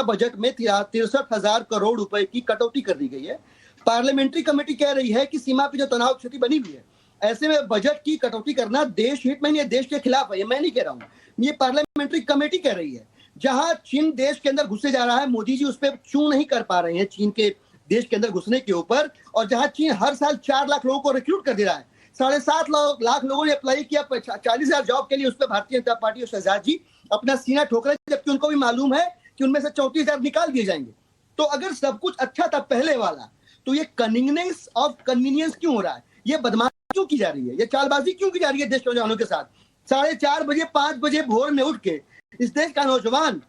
बजट में 63,000 करोड़ रुपए की कटौती कर दी गई है। पार्लियामेंट्री कमेटी कह रही है कि सीमा पे जो तनाव स्थिति बनी हुई है, ऐसे में बजट की कटौती करना देश हित में नहीं है, देश के खिलाफ है। ये मैं नहीं कह रहा हूं, ये पार्लियामेंट्री कमेटी कह रही है। जहां चीन देश के अंदर घुसे जा रहा है, मोदी जी उस पर चू नहीं कर पा रहे हैं चीन के देश के अंदर घुसने के ऊपर, और जहां चीन हर साल 4 लाख लोगों को रिक्रूट कर दे रहा है, 7.5 लाख लोगों ने अप्लाई किया 40,000 जॉब के लिए, उस पर भारतीय जनता पार्टी और शहजाद जी अपना सीना ठोक रहे हैं, जबकि उनको भी मालूम है कि उनमें से 34,000 निकाल दिए जाएंगे। तो अगर सब कुछ अच्छा था पहले वाला, तो ये कनिंगनेस ऑफ कन्वीनियंस क्यों हो रहा है? ये बदमाशी क्यों की जा रही है? ये चालबाजी क्यों की जा रही है देश के नौजवानों के साथ? 4:30 बजे 5 बजे भोर में उठ के इस देश का नौजवान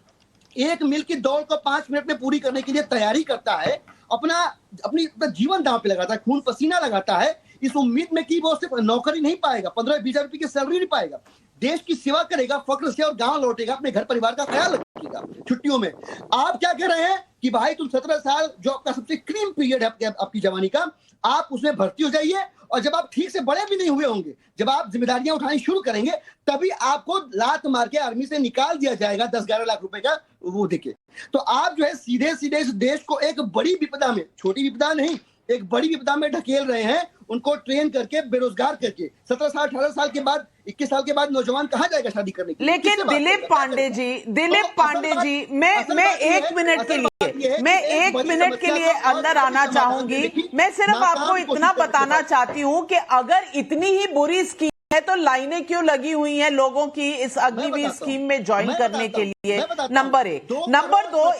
1 मील की दौड़ को 5 मिनट में पूरी करने के लिए तैयारी करता है, अपनी जीवन दांव पे लगाता है, खून पसीना लगाता है, इस उम्मीद में कि वो सिर्फ नौकरी नहीं पाएगा, 15-20 रुपए की सैलरी नहीं पाएगा, देश की सेवा करेगा, फक्र से और गांव लौटेगा, अपने घर परिवार का ख्याल रखेगा छुट्टियों में। आप क्या कह रहे हैं कि भाई तुम 17 साल जो आपका सबसे क्रीम पीरियड है आपकी जवानी का, आप उसमें भर्ती हो जाइए, और जब आप ठीक से बड़े भी नहीं हुए होंगे, जब आप जिम्मेदारियां उठानी शुरू करेंगे, तभी आपको लात मार के आर्मी से निकाल दिया जाएगा 10-11 लाख रुपए का वो देके। तो आप जो है सीधे सीधे इस देश को एक बड़ी विपदा में, छोटी विपदा नहीं, एक बड़ी विपदा में ढकेल रहे हैं, उनको ट्रेन करके बेरोजगार करके 17 साल 18 साल के बाद 21 साल के बाद नौजवान कहाँ जाएगा शादी करने के लिए? लेकिन किससे बात दिलीप करेगा? पांडे जी, दिलीप पांडे जी, मैं एक मिनट के लिए अंदर आना चाहूंगी। मैं सिर्फ आपको इतना बताना चाहती हूं कि अगर इतनी ही बुरी स्कीम है तो लाइनें क्यों लगी हुई हैं लोगों की इस अग्निवीर स्कीम में ज्वाइन करने के लिए? नंबर 1। नंबर 2,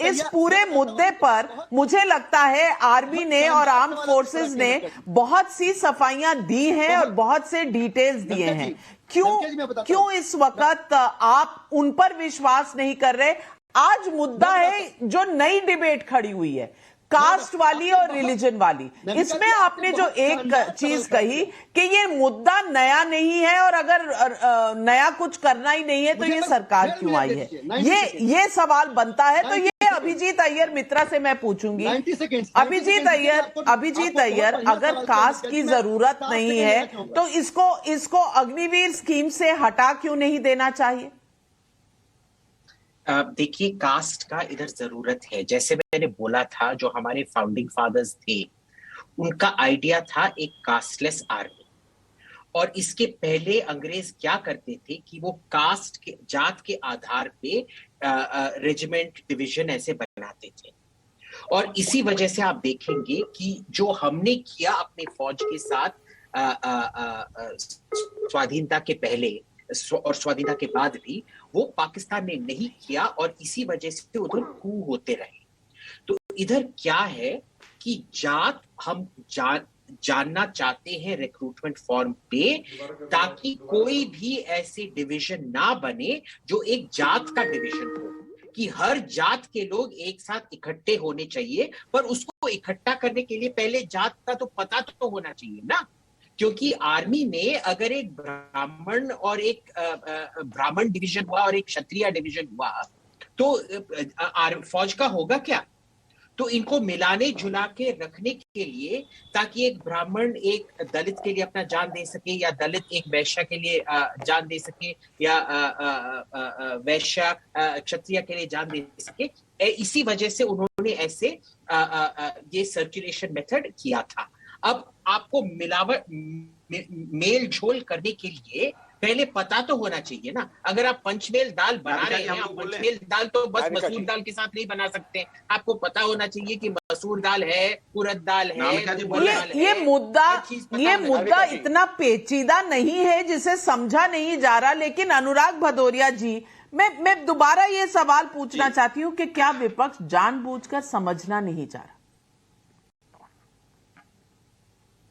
इस पूरे मुद्दे पर मुझे लगता है आर्मी ने और आर्म फोर्सेस ने बहुत सी सफाइयां दी हैं और बहुत से डिटेल्स दिए हैं। क्यों इस वक्त आप उन पर विश्वास नहीं कर रहे? आज मुद्दा है जो नई डिबेट खड़ी हुई है, कास्ट वाली और रिलीजन वाली। इसमें आपने जो एक चीज कही कि ये मुद्दा नया नहीं है और अगर नया कुछ करना ही नहीं है तो ये सरकार क्यों आई है, ये सवाल बनता है। तो ये अभिजीत अय्यर मित्रा से मैं पूछूंगी। अभिजीत अय्यर, अगर कास्ट की जरूरत नहीं है तो इसको अग्निवीर स्कीम से हटा क्यों नहीं देना चाहिए? देखिए, कास्ट का इधर जरूरत है। जैसे मैंने बोला था, जो हमारे फाउंडिंग फादर्स थे उनका आइडिया था एक कास्टलेस आर्मी। और इसके पहले अंग्रेज क्या करते थे कि वो कास्ट के, जात के आधार पे रेजिमेंट, डिवीजन ऐसे बनाते थे। और इसी वजह से आप देखेंगे कि जो हमने किया अपने फौज के साथ स्वाधीनता के पहले और स्वाधीनता के बाद भी, वो पाकिस्तान ने नहीं किया और इसी वजह से उधर कू होते रहे। तो इधर क्या है कि जात हम जानना चाहते हैं रिक्रूटमेंट फॉर्म पे, ताकि कोई भी ऐसे डिवीजन ना बने जो एक जात का डिवीजन हो, कि हर जात के लोग एक साथ इकट्ठे होने चाहिए। पर उसको इकट्ठा करने के लिए पहले जात का तो पता तो होना चाहिए ना, क्योंकि आर्मी में अगर एक ब्राह्मण और एक ब्राह्मण डिवीजन हुआ और एक क्षत्रिय डिवीजन हुआ तो फौज का होगा क्या? तो इनको मिलाने जुला के रखने के लिए, ताकि एक ब्राह्मण एक दलित के लिए अपना जान दे सके, या दलित एक वैश्य के लिए जान दे सके, या वैश्य क्षत्रिय के लिए जान दे सके, इसी वजह से उन्होंने ऐसे ये सर्कुलेशन मेथड किया था। अब आपको मेल झोल करने के लिए पहले पता तो होना चाहिए ना। अगर आप पंचमेल दाल बना रहे हैं, पंचमेल दाल तो बस मसूर दाल के साथ नहीं बना सकते, आपको पता होना चाहिए कि मसूर दाल है, उड़द दाल है। ये मुद्दा इतना पेचीदा नहीं है जिसे समझा नहीं जा रहा। लेकिन अनुराग भदौरिया जी, मैं दोबारा ये सवाल पूछना चाहती हूँ कि क्या विपक्ष जानबूझकर समझना नहीं चाह रहा?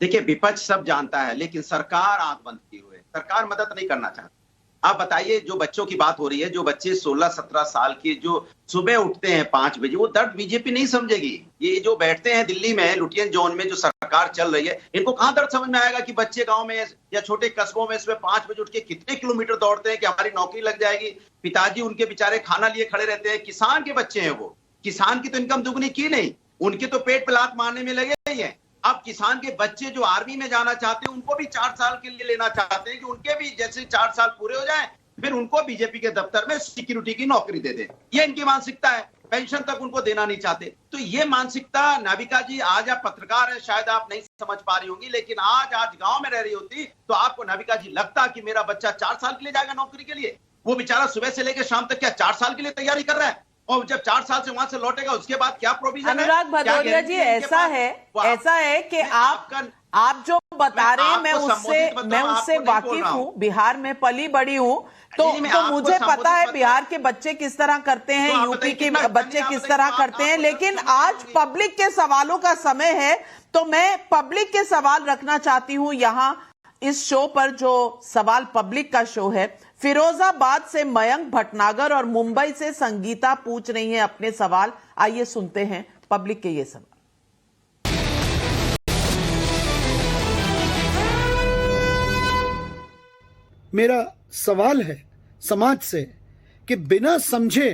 देखिए, विपक्ष सब जानता है, लेकिन सरकार आंख बंद किए हुए, सरकार मदद नहीं करना चाहती। आप बताइए, जो बच्चों की बात हो रही है, जो बच्चे 16-17 साल के जो सुबह उठते हैं 5 बजे, वो दर्द बीजेपी नहीं समझेगी। ये जो बैठते हैं दिल्ली में लुटियन जोन में जो सरकार चल रही है, इनको कहां दर्द समझ में आएगा कि बच्चे गांव में या छोटे कस्बों में सुबह 5 बजे उठ के कितने किलोमीटर दौड़ते हैं कि हमारी नौकरी लग जाएगी। पिताजी उनके बेचारे खाना लिए खड़े रहते हैं। किसान के बच्चे हैं, वो किसान की तो इनकम दुगनी की नहीं, उनके तो पेट पे लात मारने में लगे ही हैं। अब किसान के बच्चे जो आर्मी में जाना चाहते हैं, उनको भी 4 साल के लिए लेना चाहते हैं कि उनके भी जैसे 4 साल पूरे हो जाएं, फिर उनको बीजेपी के दफ्तर में सिक्योरिटी की नौकरी दे दें। ये इनकी मानसिकता है। पेंशन तक उनको देना नहीं चाहते। तो ये मानसिकता, नाविका जी, आज आप पत्रकार हैं, शायद आप नहीं समझ पा रही होंगी, लेकिन आज गांव में रह रही होती तो आपको, नाविका जी, लगता कि मेरा बच्चा 4 साल के लिए जाएगा नौकरी के लिए। वो बेचारा सुबह से लेकर शाम तक क्या 4 साल के लिए तैयारी कर रहा है? और जब 4 साल से वहां से लौटेगा उसके बाद क्या प्रोविजन है? अनुराग भदौरिया जी, ऐसा है कि आप जो बता रहे हैं, मैं उससे वाकिफ हूँ, बिहार में पली बड़ी हूँ, तो मुझे पता है बिहार के बच्चे किस तरह करते हैं, यूपी के बच्चे किस तरह करते हैं। लेकिन आज पब्लिक के सवालों का समय है, तो मैं पब्लिक के सवाल रखना चाहती हूँ यहाँ इस शो पर, जो सवाल पब्लिक का शो है। फिरोजाबाद से मयंक भटनागर और मुंबई से संगीता पूछ रही हैं अपने सवाल। आइए सुनते हैं पब्लिक के ये सवाल। मेरा सवाल है समाज से कि बिना समझे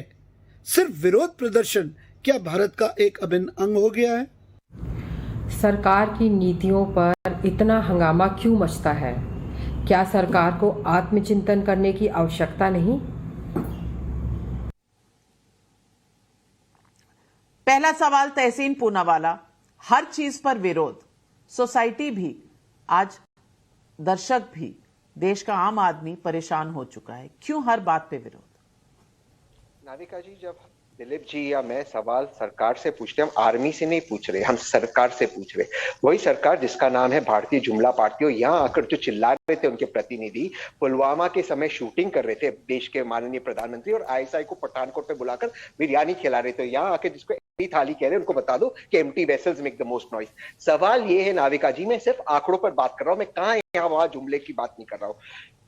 सिर्फ विरोध प्रदर्शन क्या भारत का एक अभिन्न अंग हो गया है? सरकार की नीतियों पर इतना हंगामा क्यों मचता है? क्या सरकार को आत्मचिंतन करने की आवश्यकता नहीं? पहला सवाल तहसीन पूनावाला, हर चीज पर विरोध, सोसाइटी भी, आज दर्शक भी देश का आम आदमी परेशान हो चुका है, क्यों हर बात पे विरोध? नाविका जी, जब दिलीप जी या मैं सवाल सरकार से पूछते हैं, हम आर्मी से नहीं पूछ रहे, हम सरकार से पूछ रहे। वही सरकार जिसका नाम है भारतीय जुमला पार्टी, और यहाँ आकर जो चिल्ला रहे थे उनके प्रतिनिधि, पुलवामा के समय शूटिंग कर रहे थे देश के माननीय प्रधानमंत्री, और आईएसआई को पठानकोट पे बुलाकर बिरयानी खिला रहे थे। यहाँ आके जिसको एम्प्टी थाली कह रहे हैं, उनको बता दो कि empty vessels make the most noise. सवाल ये है नाविका जी, मैं सिर्फ आंकड़ों पर बात कर रहा हूँ, मैं कहाँ यहाँ वहां जुमले की बात नहीं कर रहा हूँ।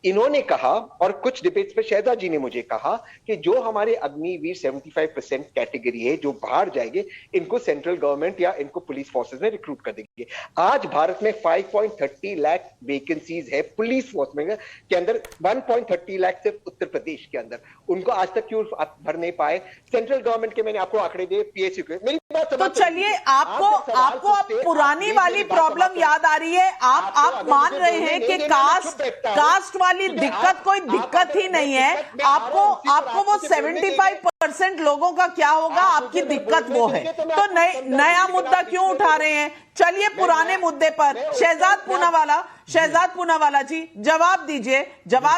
इन्होंने कहा, और कुछ डिबेट्स पे शहजाद जी ने मुझे कहा कि जो हमारे अग्निवीर 75% कैटेगरी है जो बाहर जाएंगे, इनको सेंट्रल गवर्नमेंट या इनको पुलिस फोर्सेस में रिक्रूट कर देंगे। आज भारत में 5.30 लाख वैकेंसीज है पुलिस फोर्स में के अंदर, 1.30 लाख सिर्फ उत्तर प्रदेश के अंदर। उनको आज तक क्यों भर नहीं पाए? सेंट्रल गवर्नमेंट के मैंने आपको आंकड़े दिए, पीएसयू के। मेरी बात तो चलिए, आपको अब पुरानी वाली प्रॉब्लम याद आ रही है। आप मान रहे हैं कि कास्ट वाली दिक्कत कोई दिक्कत ही नहीं है। आपको वो 75% लोगों का क्या होगा, आपकी दिक्कत वो है। तो नया मुद्दा क्यों उठा रहे हैं? चलिए पुराने मुद्दे पर शहजाद पूनावाला जी जवाब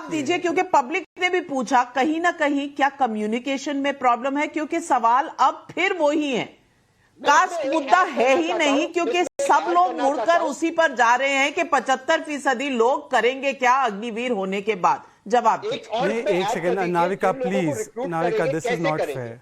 दीजिए, क्योंकि पब्लिक ने भी पूछा, कहीं ना कहीं क्या कम्युनिकेशन में प्रॉब्लम है? क्योंकि सवाल अब फिर वो ही है, कास्ट मुद्दा है ही नहीं, क्योंकि सब लोग मुड़कर उसी पर जा रहे हैं कि 75% लोग करेंगे क्या अग्निवीर होने के बाद। जवाब एक second Navika, please Navika, this is not fair.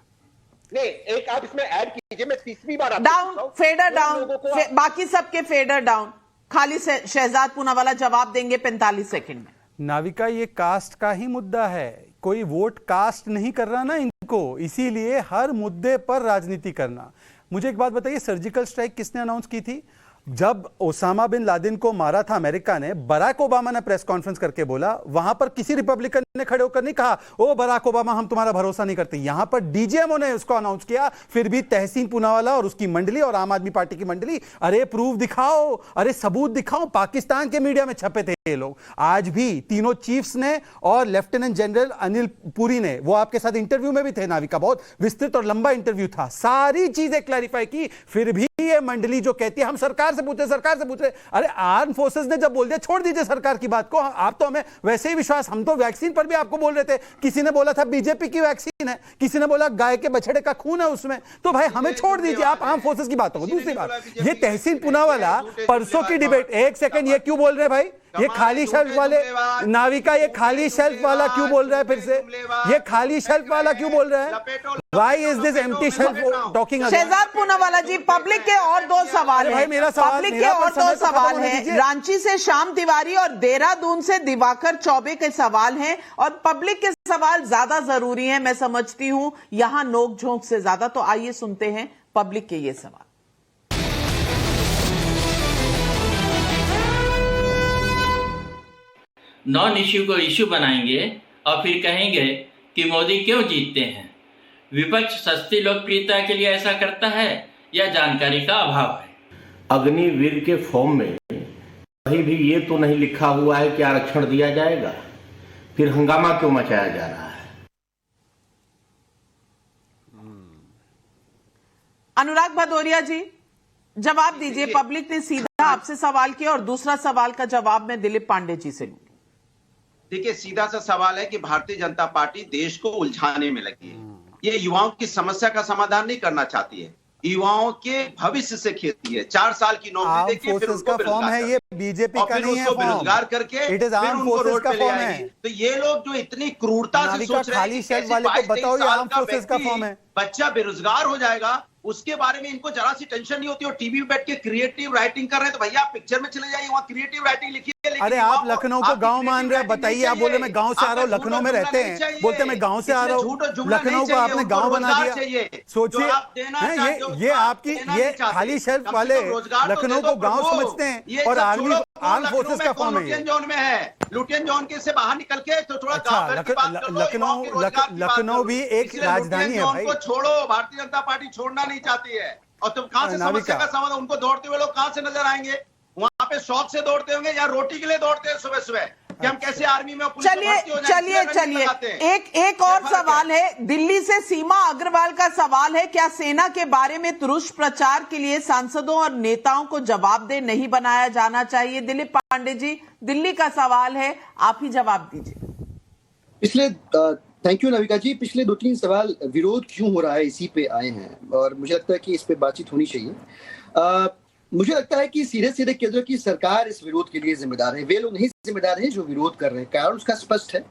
नहीं, एक आप इसमें ऐड कीजिए, मैं तीसरी बार डाउन, फेडर डाउन, बाकी सबके फेडर डाउन। खाली शहजाद पूनावाला जवाब देंगे 45 सेकंड में। नाविका, ये कास्ट का ही मुद्दा है, कोई वोट कास्ट नहीं कर रहा ना इनको, इसीलिए हर मुद्दे पर राजनीति करना। मुझे एक बात बताइए, सर्जिकल स्ट्राइक किसने अनाउंस की थी? जब ओसामा बिन लादेन को मारा था अमेरिका ने, बराक ओबामा ने प्रेस कॉन्फ्रेंस करके बोला, वहां पर किसी रिपब्लिकन ने खड़े होकर नहीं कहा ओ बराक ओबामा हम तुम्हारा भरोसा नहीं करते। यहां पर डीजीएमओ ने उसको अनाउंस किया। फिर भी तहसीन पूनावाला और उसकी मंडली और आम आदमी पार्टी की मंडली, अरे प्रूफ दिखाओ, अरे सबूत दिखाओ। पाकिस्तान के मीडिया में छपे थे ये लोग। आज भी तीनों चीफ्स ने और लेफ्टिनेंट जनरल अनिल पुरी ने, वो आपके साथ इंटरव्यू में भी थे नाविका, बहुत विस्तृत और लंबा इंटरव्यू था, सारी चीजें क्लैरिफाई की। फिर भी ये मंडली जो कहती है हम सरकार से पूछ रहे, अरे आर्म फोर्सेस ने जब बोल दिया छोड़ दीजिए सरकार की बात को, आप तो हमें वैसे ही विश्वास, हम तो वैक्सीन पर भी आपको बोल रहे थे, किसी ने बोला था बीजेपी की वैक्सीन है, किसी ने बोला गाय के बछड़े का खून है उसमें, तो भाई हमें छोड़ दीजिए, आप आर्म फोर्सेस की बात हो। दूसरी बात, ये तहसीन पूनावाला परसों की डिबेट, एक सेकंड, ये क्यों बोल रहे हैं भाई? ये खाली शेल्फ वाले नाविका, ये खाली शेल्फ वाला क्यों बोल रहा है? फिर से ये खाली शेल्फ वाला क्यों बोल रहा है? Why is this empty shelf talking again? Shehzad Poonawalla ji, public के और दो सवाल हैं। पब्लिक के और दो सवाल हैं। रांची से श्याम तिवारी और देहरादून से दिवाकर चौबे के सवाल हैं, और पब्लिक के सवाल ज्यादा जरूरी हैं, मैं समझती हूं, यहां नोक झोंक से ज्यादा। तो आइए सुनते हैं पब्लिक के ये सवाल। नॉन इश्यू को इश्यू बनाएंगे और फिर कहेंगे कि मोदी क्यों जीतते हैं। विपक्ष सस्ती लोकप्रियता के लिए ऐसा करता है या जानकारी का अभाव है? अग्निवीर के फॉर्म में कहीं भी ये तो नहीं लिखा हुआ है कि आरक्षण दिया जाएगा, फिर हंगामा क्यों मचाया जा रहा है? अनुराग भदौरिया जी जवाब दीजिए। पब्लिक ने सीधा आपसे सवाल किया और दूसरा सवाल का जवाब मैं दिलीप पांडे जी से लूंगी। देखिए, सीधा सा सवाल है कि भारतीय जनता पार्टी देश को उलझाने में लगी है। ये युवाओं की समस्या का समाधान नहीं करना चाहती है, युवाओं के भविष्य से खेलती है। 4 साल की नौकरी देके फिर उनको फॉर्म है, ये बीजेपी का नहीं है, बेरोजगार करके फिर उनको रोड पे ले आएगी। तो ये लोग जो इतनी क्रूरता से सोच रहे हैं कि बच्चा बेरोजगार हो जाएगा, उसके बारे में इनको जरा सी टेंशन नहीं होती, और टीवी पे बैठ के क्रिएटिव राइटिंग कर रहे हैं। तो भैया आप पिक्चर में चले जाइए, वहां क्रिएटिव राइटिंग लिखिए। अरे आप लखनऊ को गांव मान रहे हैं, बताइए। आप बोले मैं गांव से आ रहा हूँ, लखनऊ में रहते हैं, बोलते मैं गांव से आ रहा हूँ, लखनऊ को आपने गांव बना दिया। सोचिए, ये आपकी ये खाली शेल्फ वाले लखनऊ को गांव समझते हैं, और आर्मी आर्म फोर्सेस का फॉर्म है। जोन में है, लुटियन जोन के से बाहर निकल के तो थोड़ा लखनऊ भी एक राजधानी है भाई। छोड़ो, भारतीय जनता पार्टी छोड़ना नहीं चाहती है। और तुम कहां से समस्या का समाधान, उनको दौड़ते हुए लोग कहां से नजर आएंगे? वहां पे शौक से दौड़ते होंगे या रोटी के लिए दौड़ते हैं सुबह सुबह? कि हम कैसे आर्मी में पुलिस में भर्ती हो जाएं, चलिए एक और सवाल है, दिल्ली से सीमा अग्रवाल का सवाल है, क्या सेना के बारे में तुरुष्ट प्रचार के लिए सांसदों और नेताओं को जवाबदेह नहीं बनाया जाना चाहिए? दिलीप पांडे जी, दिल्ली का सवाल है, आप ही जवाब दीजिए। पिछले थैंक यू नाविका जी, पिछले 2-3 सवाल विरोध क्यों हो रहा है इसी पे आए हैं और मुझे लगता है कि इस पे बातचीत होनी चाहिए। मुझे लगता है कि सीधे सीधे केंद्र की सरकार इस विरोध के लिए जिम्मेदार है, वे लोग नहीं जिम्मेदार हैं जो विरोध कर रहे हैं। कारण उसका स्पष्ट है,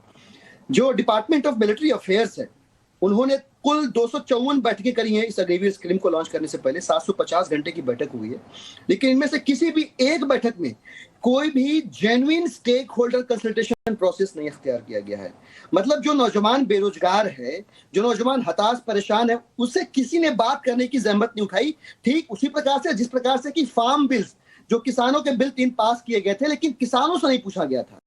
जो डिपार्टमेंट ऑफ मिलिट्री अफेयर्स है उन्होंने कुल 254 बैठकें करी हैं इस अग्निवीर स्कीम को लॉन्च करने से पहले, 750 घंटे की बैठक हुई है, लेकिन इनमें से किसी भी एक बैठक में कोई भी genuine stakeholder consultation process नहीं अख्तियार किया गया है। मतलब जो नौजवान बेरोजगार है, जो नौजवान हताश परेशान है, उससे किसी ने बात करने की जहमत नहीं उठाई। ठीक उसी प्रकार से जिस प्रकार से कि फार्म बिल्स, जो किसानों के बिल 3 पास किए गए थे लेकिन किसानों से नहीं पूछा गया था,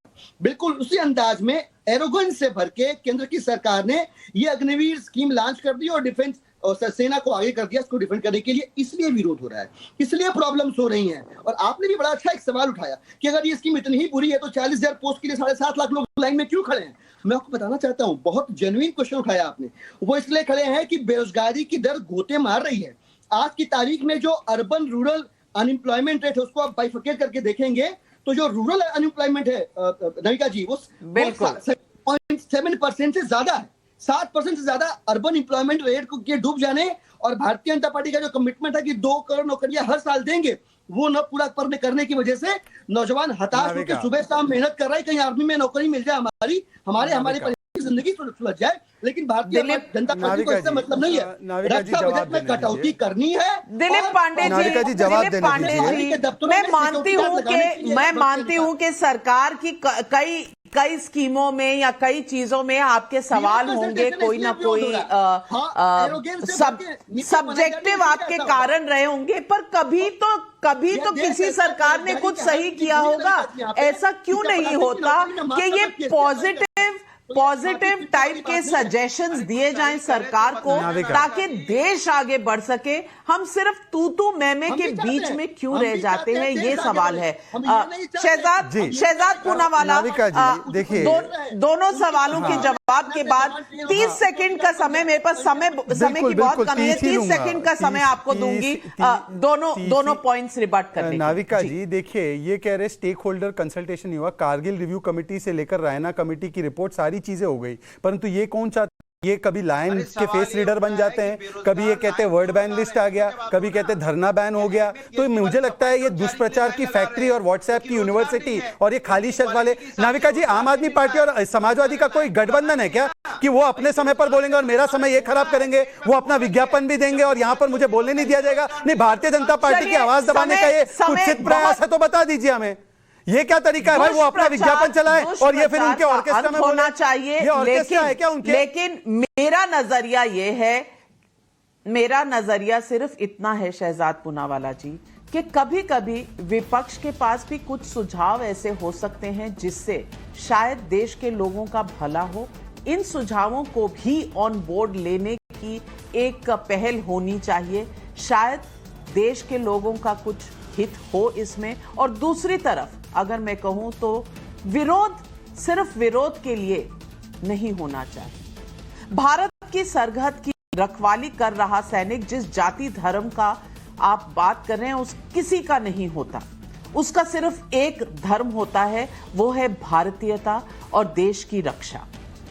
बिल्कुल उसी अंदाज में एरोगेंस से भर के केंद्र की सरकार ने ये अग्निवीर स्कीम लॉन्च कर दी और डिफेंस और सेना को आगे कर दिया इसको डिफेंड करने के लिए। इसलिए विरोध हो रहा है, इसलिए प्रॉब्लम्स हो रही हैं। और आपने भी बड़ा अच्छा एक सवाल उठाया कि अगर ये स्कीम इतनी ही बुरी है तो 40,000 पोस्ट के लिए 7.5 लाख लोग लाइन में क्यों खड़े हैं? मैं आपको बताना चाहता हूं, बहुत जेन्युइन क्वेश्चन उठाया आपने। वो इसलिए खड़े हैं कि बेरोजगारी की दर गोते मार रही है। आज की तारीख में जो अर्बन रूरल अनएम्प्लॉयमेंट रेट है उसको आप बाइफरकेट करके देखेंगे तो जो रूरल अनएम्प्लॉयमेंट है नविका जी, वो 7.7% से ज्यादा है। 7% से ज्यादा अर्बन एम्प्लॉयमेंट रेट को के डूब जाने और भारतीय जनता पार्टी का जो कमिटमेंट है कि 2 करोड़ नौकरियां हर साल देंगे, वो न पूरा करने की वजह से नौजवान हताश होकर सुबह शाम मेहनत कर रहे हैं, कहीं आर्मी में नौकरी मिल जाए, हमारी जिंदगी सुलझ जाए। लेकिन भारतीय जनता पार्टी को इससे मतलब नहीं है। रक्षा बजट में कटौती करनी है। दिलीप पांडे जी, मैं मानती हूं कि सरकार की कई स्कीमों में या कई चीजों में आपके सवाल होंगे, कोई ना कोई सब्जेक्टिव आपके कारण रहे होंगे, पर कभी तो किसी सरकार ने कुछ सही किया होगा। ऐसा क्यों नहीं होता कि ये पॉजिटिव टाइप के सजेशंस दिए जाएं सरकार को ताकि देश आगे बढ़ सके? हम सिर्फ तू मैं के बीच में क्यों रह जाते हैं, ये सवाल है। शहजाद पूनावाला, देखिए दोनों सवालों के जवाब के बाद 30 सेकंड का समय मेरे पास, समय की बहुत कमी है, 30 सेकंड का समय आपको दूंगी दोनों पॉइंट्स रिबट करने। नाविका जी देखिए, ये कह रहे स्टेक होल्डर कंसल्टेशन नहीं हुआ, कारगिल रिव्यू कमेटी से लेकर रायना कमेटी की रिपोर्ट सारी चीजें हो गई, परंतु ये कौन चाहता? ये कभी लायन के फेस रीडर बन जाते हैं, कभी ये कहते हैं वर्ड बैन लिस्ट आ गया, कभी कहते हैं धरना बैन हो गया। तो मुझे लगता है ये दुष्प्रचार की फैक्ट्री और व्हाट्सएप की यूनिवर्सिटी और ये खाली शक वाले। नाविका जी, आम आदमी पार्टी और समाजवादी का कोई गठबंधन है क्या कि वो अपने समय पर बोलेंगे और मेरा समय ये खराब करेंगे, वो अपना विज्ञापन भी देंगे और यहाँ पर मुझे बोलने नहीं दिया जाएगा? नहीं, भारतीय जनता पार्टी की आवाज दबाने का ये कुत्सित प्रयास है तो बता दीजिए हमें, ये क्या तरीका है भाई? वो अपना विज्ञापन चलाए और ये फिर उनके ऑर्केस्ट्रा में होना चाहिए। ये ऑर्केस्ट्रा है क्या उनके? लेकिन मेरा नजरिया सिर्फ इतना है शहजाद पूनावाला जी कि कभी कभी विपक्ष के पास भी कुछ सुझाव ऐसे हो सकते हैं जिससे शायद देश के लोगों का भला हो। इन सुझावों को भी ऑन बोर्ड लेने की एक पहल होनी चाहिए, शायद देश के लोगों का कुछ हित हो इसमें। और दूसरी तरफ अगर मैं कहूं तो विरोध सिर्फ विरोध के लिए नहीं होना चाहिए। भारत की सरहद की रखवाली कर रहा सैनिक जिस जाति धर्म का आप बात कर रहे हैं उस किसी का नहीं होता, उसका सिर्फ एक धर्म होता है, वो है भारतीयता और देश की रक्षा।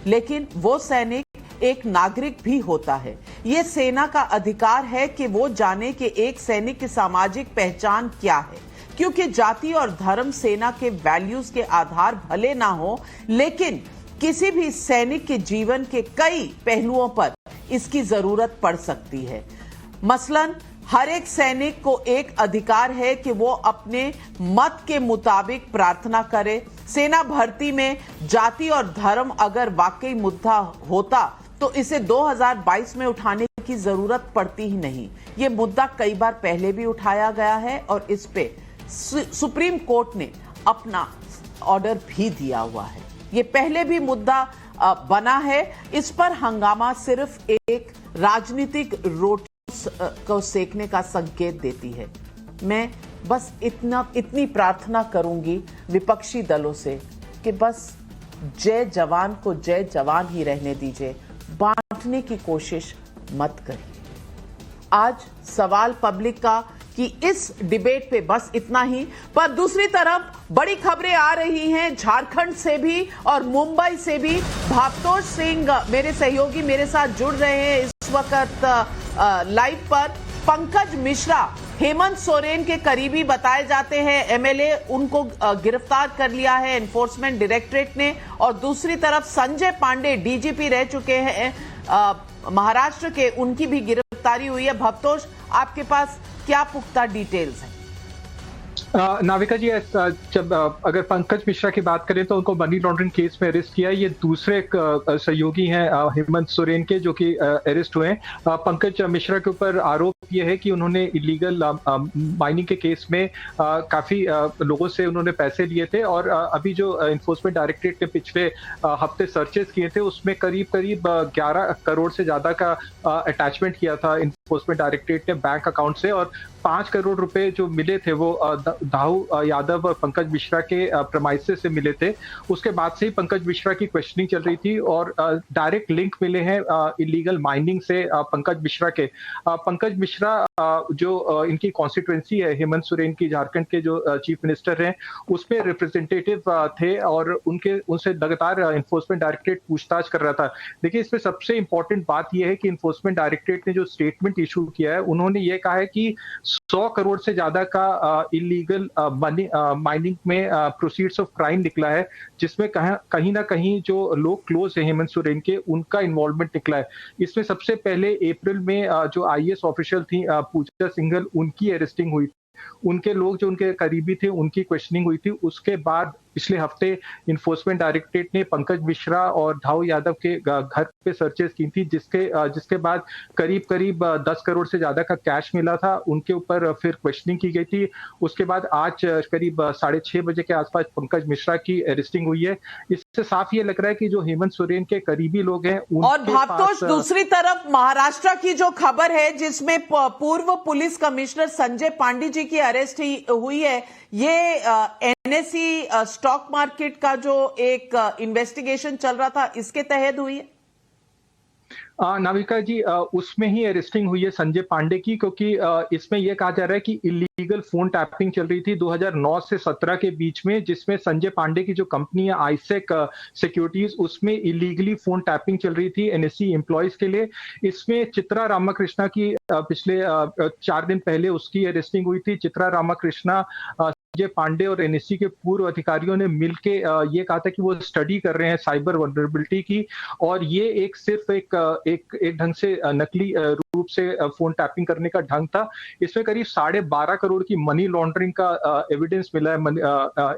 लेकिन वो सैनिक एक नागरिक भी होता है। ये सेना का अधिकार है कि वो जाने कि एक सैनिक की सामाजिक पहचान क्या है, क्योंकि जाति और धर्म सेना के वैल्यूज के आधार भले ना हो, लेकिन किसी भी सैनिक के जीवन के कई पहलुओं पर इसकी जरूरत पड़ सकती है। मसलन हर एक सैनिक को एक अधिकार है कि वो अपने मत के मुताबिक प्रार्थना करे। सेना भर्ती में जाति और धर्म अगर वाकई मुद्दा होता तो इसे 2022 में उठाने की जरूरत पड़ती ही नहीं। ये मुद्दा कई बार पहले भी उठाया गया है और इस पे सुप्रीम कोर्ट ने अपना ऑर्डर भी दिया हुआ है। ये पहले भी मुद्दा बना है। इस पर हंगामा सिर्फ एक राजनीतिक रोटी को सेकने का संकेत देती है। मैं बस इतनी प्रार्थना करूंगी विपक्षी दलों से कि बस जय जवान को जय जवान ही रहने दीजिए, बांटने की कोशिश मत करिए। आज सवाल पब्लिक का कि इस डिबेट पे बस इतना ही, पर दूसरी तरफ बड़ी खबरें आ रही हैं झारखंड से भी और मुंबई से भी। भावतोष सिंह मेरे सहयोगी मेरे साथ जुड़ रहे हैं इस वक्त लाइव पर। पंकज मिश्रा हेमंत सोरेन के करीबी बताए जाते हैं, एमएलए, उनको गिरफ्तार कर लिया है एनफोर्समेंट डायरेक्टरेट ने। और दूसरी तरफ संजय पांडे डीजीपी रह चुके हैं महाराष्ट्र के, उनकी भी गिरफ्तारी हुई है। भवतोष, आपके पास क्या पुख्ता डिटेल्स हैं? नाविका जी, जब अगर पंकज मिश्रा की बात करें तो उनको मनी लॉन्ड्रिंग केस में अरेस्ट किया। ये दूसरे सहयोगी हैं हेमंत सोरेन के, जो कि अरेस्ट हुए हैं। पंकज मिश्रा के ऊपर आरोप ये है कि उन्होंने इलीगल माइनिंग के केस में काफी लोगों से उन्होंने पैसे लिए थे। और अभी जो एनफोर्समेंट डायरेक्टरेट ने पिछले हफ्ते सर्चेस किए थे उसमें करीब 11 करोड़ से ज्यादा का अटैचमेंट किया था एनफोर्समेंट डायरेक्टरेट ने बैंक अकाउंट से। और 5 करोड़ रुपए जो मिले थे वो दाऊ यादव और पंकज मिश्रा के प्रमाइसेस से मिले थे। उसके बाद से ही पंकज मिश्रा की क्वेश्चनिंग चल रही थी और डायरेक्ट लिंक मिले हैं इलीगल माइनिंग से पंकज मिश्रा के। पंकज मिश्रा जो इनकी कॉन्स्टिट्यूएंसी है हेमंत सोरेन की, झारखंड के जो चीफ मिनिस्टर हैं, उसमें रिप्रेजेंटेटिव थे और उनसे लगातार एनफोर्समेंट डायरेक्टरेट पूछताछ कर रहा था। देखिए, इसमें सबसे इंपॉर्टेंट बात यह है कि एनफोर्समेंट डायरेक्टरेट ने जो स्टेटमेंट इशू किया है, उन्होंने ये कहा है कि 100 करोड़ से ज्यादा का इलीगल माइनिंग में प्रोसीड्स ऑफ क्राइम निकला है, जिसमें कहीं ना कहीं जो लोग क्लोज है हेमंत सोरेन के, उनका इन्वॉल्वमेंट निकला है। इसमें सबसे पहले अप्रैल में जो आईएएस ऑफिशियल थी पूजा सिंघल, उनकी अरेस्टिंग हुई, उनके लोग जो उनके करीबी थे उनकी क्वेश्चनिंग हुई थी। उसके बाद पिछले हफ्ते इन्फोर्समेंट डायरेक्टरेट ने पंकज मिश्रा और दाऊ यादव के घर पे सर्चेस की थी, जिसके बाद करीब 10 करोड़ से ज्यादा का कैश मिला था। उनके ऊपर फिर क्वेश्चनिंग की गई थी। उसके बाद आज करीब 6:30 बजे के आसपास पंकज मिश्रा की अरेस्टिंग हुई है। इससे साफ ये लग रहा है कि जो हेमंत सोरेन के करीबी लोग हैं और भावतोष, दूसरी तरफ महाराष्ट्र की जो खबर है जिसमें पूर्व पुलिस कमिश्नर संजय पांडे जी की अरेस्ट हुई है, ये एनएसई स्टॉक मार्केट का जो एक इन्वेस्टिगेशन चल रहा था, इसके तहत हुई है। नाविका जी, उसमें ही अरेस्टिंग हुई है संजय पांडे की, क्योंकि इसमें यह कहा जा रहा है कि इलीगल फोन टैपिंग चल रही थी 2009 से 17 के बीच में, जिसमें संजय पांडे की जो कंपनी है आईसेक सिक्योरिटीज, उसमें इलीगली फोन टैपिंग चल रही थी एनएसई एम्प्लॉयज के लिए। इसमें चित्रा रामाकृष्णा की पिछले 4 दिन पहले उसकी अरेस्टिंग हुई थी। चित्रा रामाकृष्णा संजय पांडे और एनएससी के पूर्व अधिकारियों ने मिलके ये कहा था कि वो स्टडी कर रहे हैं साइबर वल्नरेबिलिटी की, और ये सिर्फ एक ढंग से नकली रूप से फोन टैपिंग करने का ढंग था। इसमें करीब 12.5 करोड़ की मनी लॉन्ड्रिंग का एविडेंस मिला है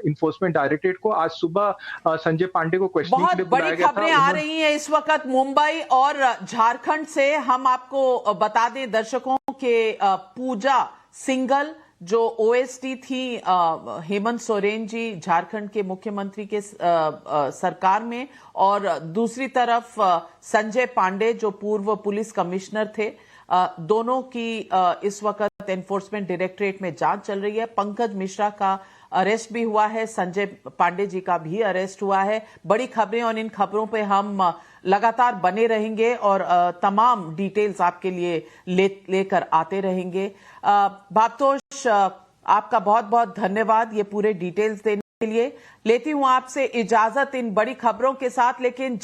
इन्फोर्समेंट डायरेक्टरेट को। आज सुबह संजय पांडे को क्वेश्चनिंग के लिए बुलाया गया था। बड़ी खबरें आ रही हैं इस वक्त मुंबई और झारखंड से। हम आपको बता दें दर्शकों के, पूजा सिंघल जो ओएसडी थी हेमंत सोरेन जी झारखंड के मुख्यमंत्री के सरकार में, और दूसरी तरफ संजय पांडे जो पूर्व पुलिस कमिश्नर थे, दोनों की इस वक्त एनफोर्समेंट डायरेक्टरेट में जांच चल रही है। पंकज मिश्रा का अरेस्ट भी हुआ है, संजय पांडे जी का भी अरेस्ट हुआ है। बड़ी खबरें, और इन खबरों पे हम लगातार बने रहेंगे और तमाम डिटेल्स आपके लिए लेकर आते रहेंगे। भावतोष, आपका बहुत बहुत धन्यवाद ये पूरे डिटेल्स देने के लिए। लेती हूं आपसे इजाजत इन बड़ी खबरों के साथ, लेकिन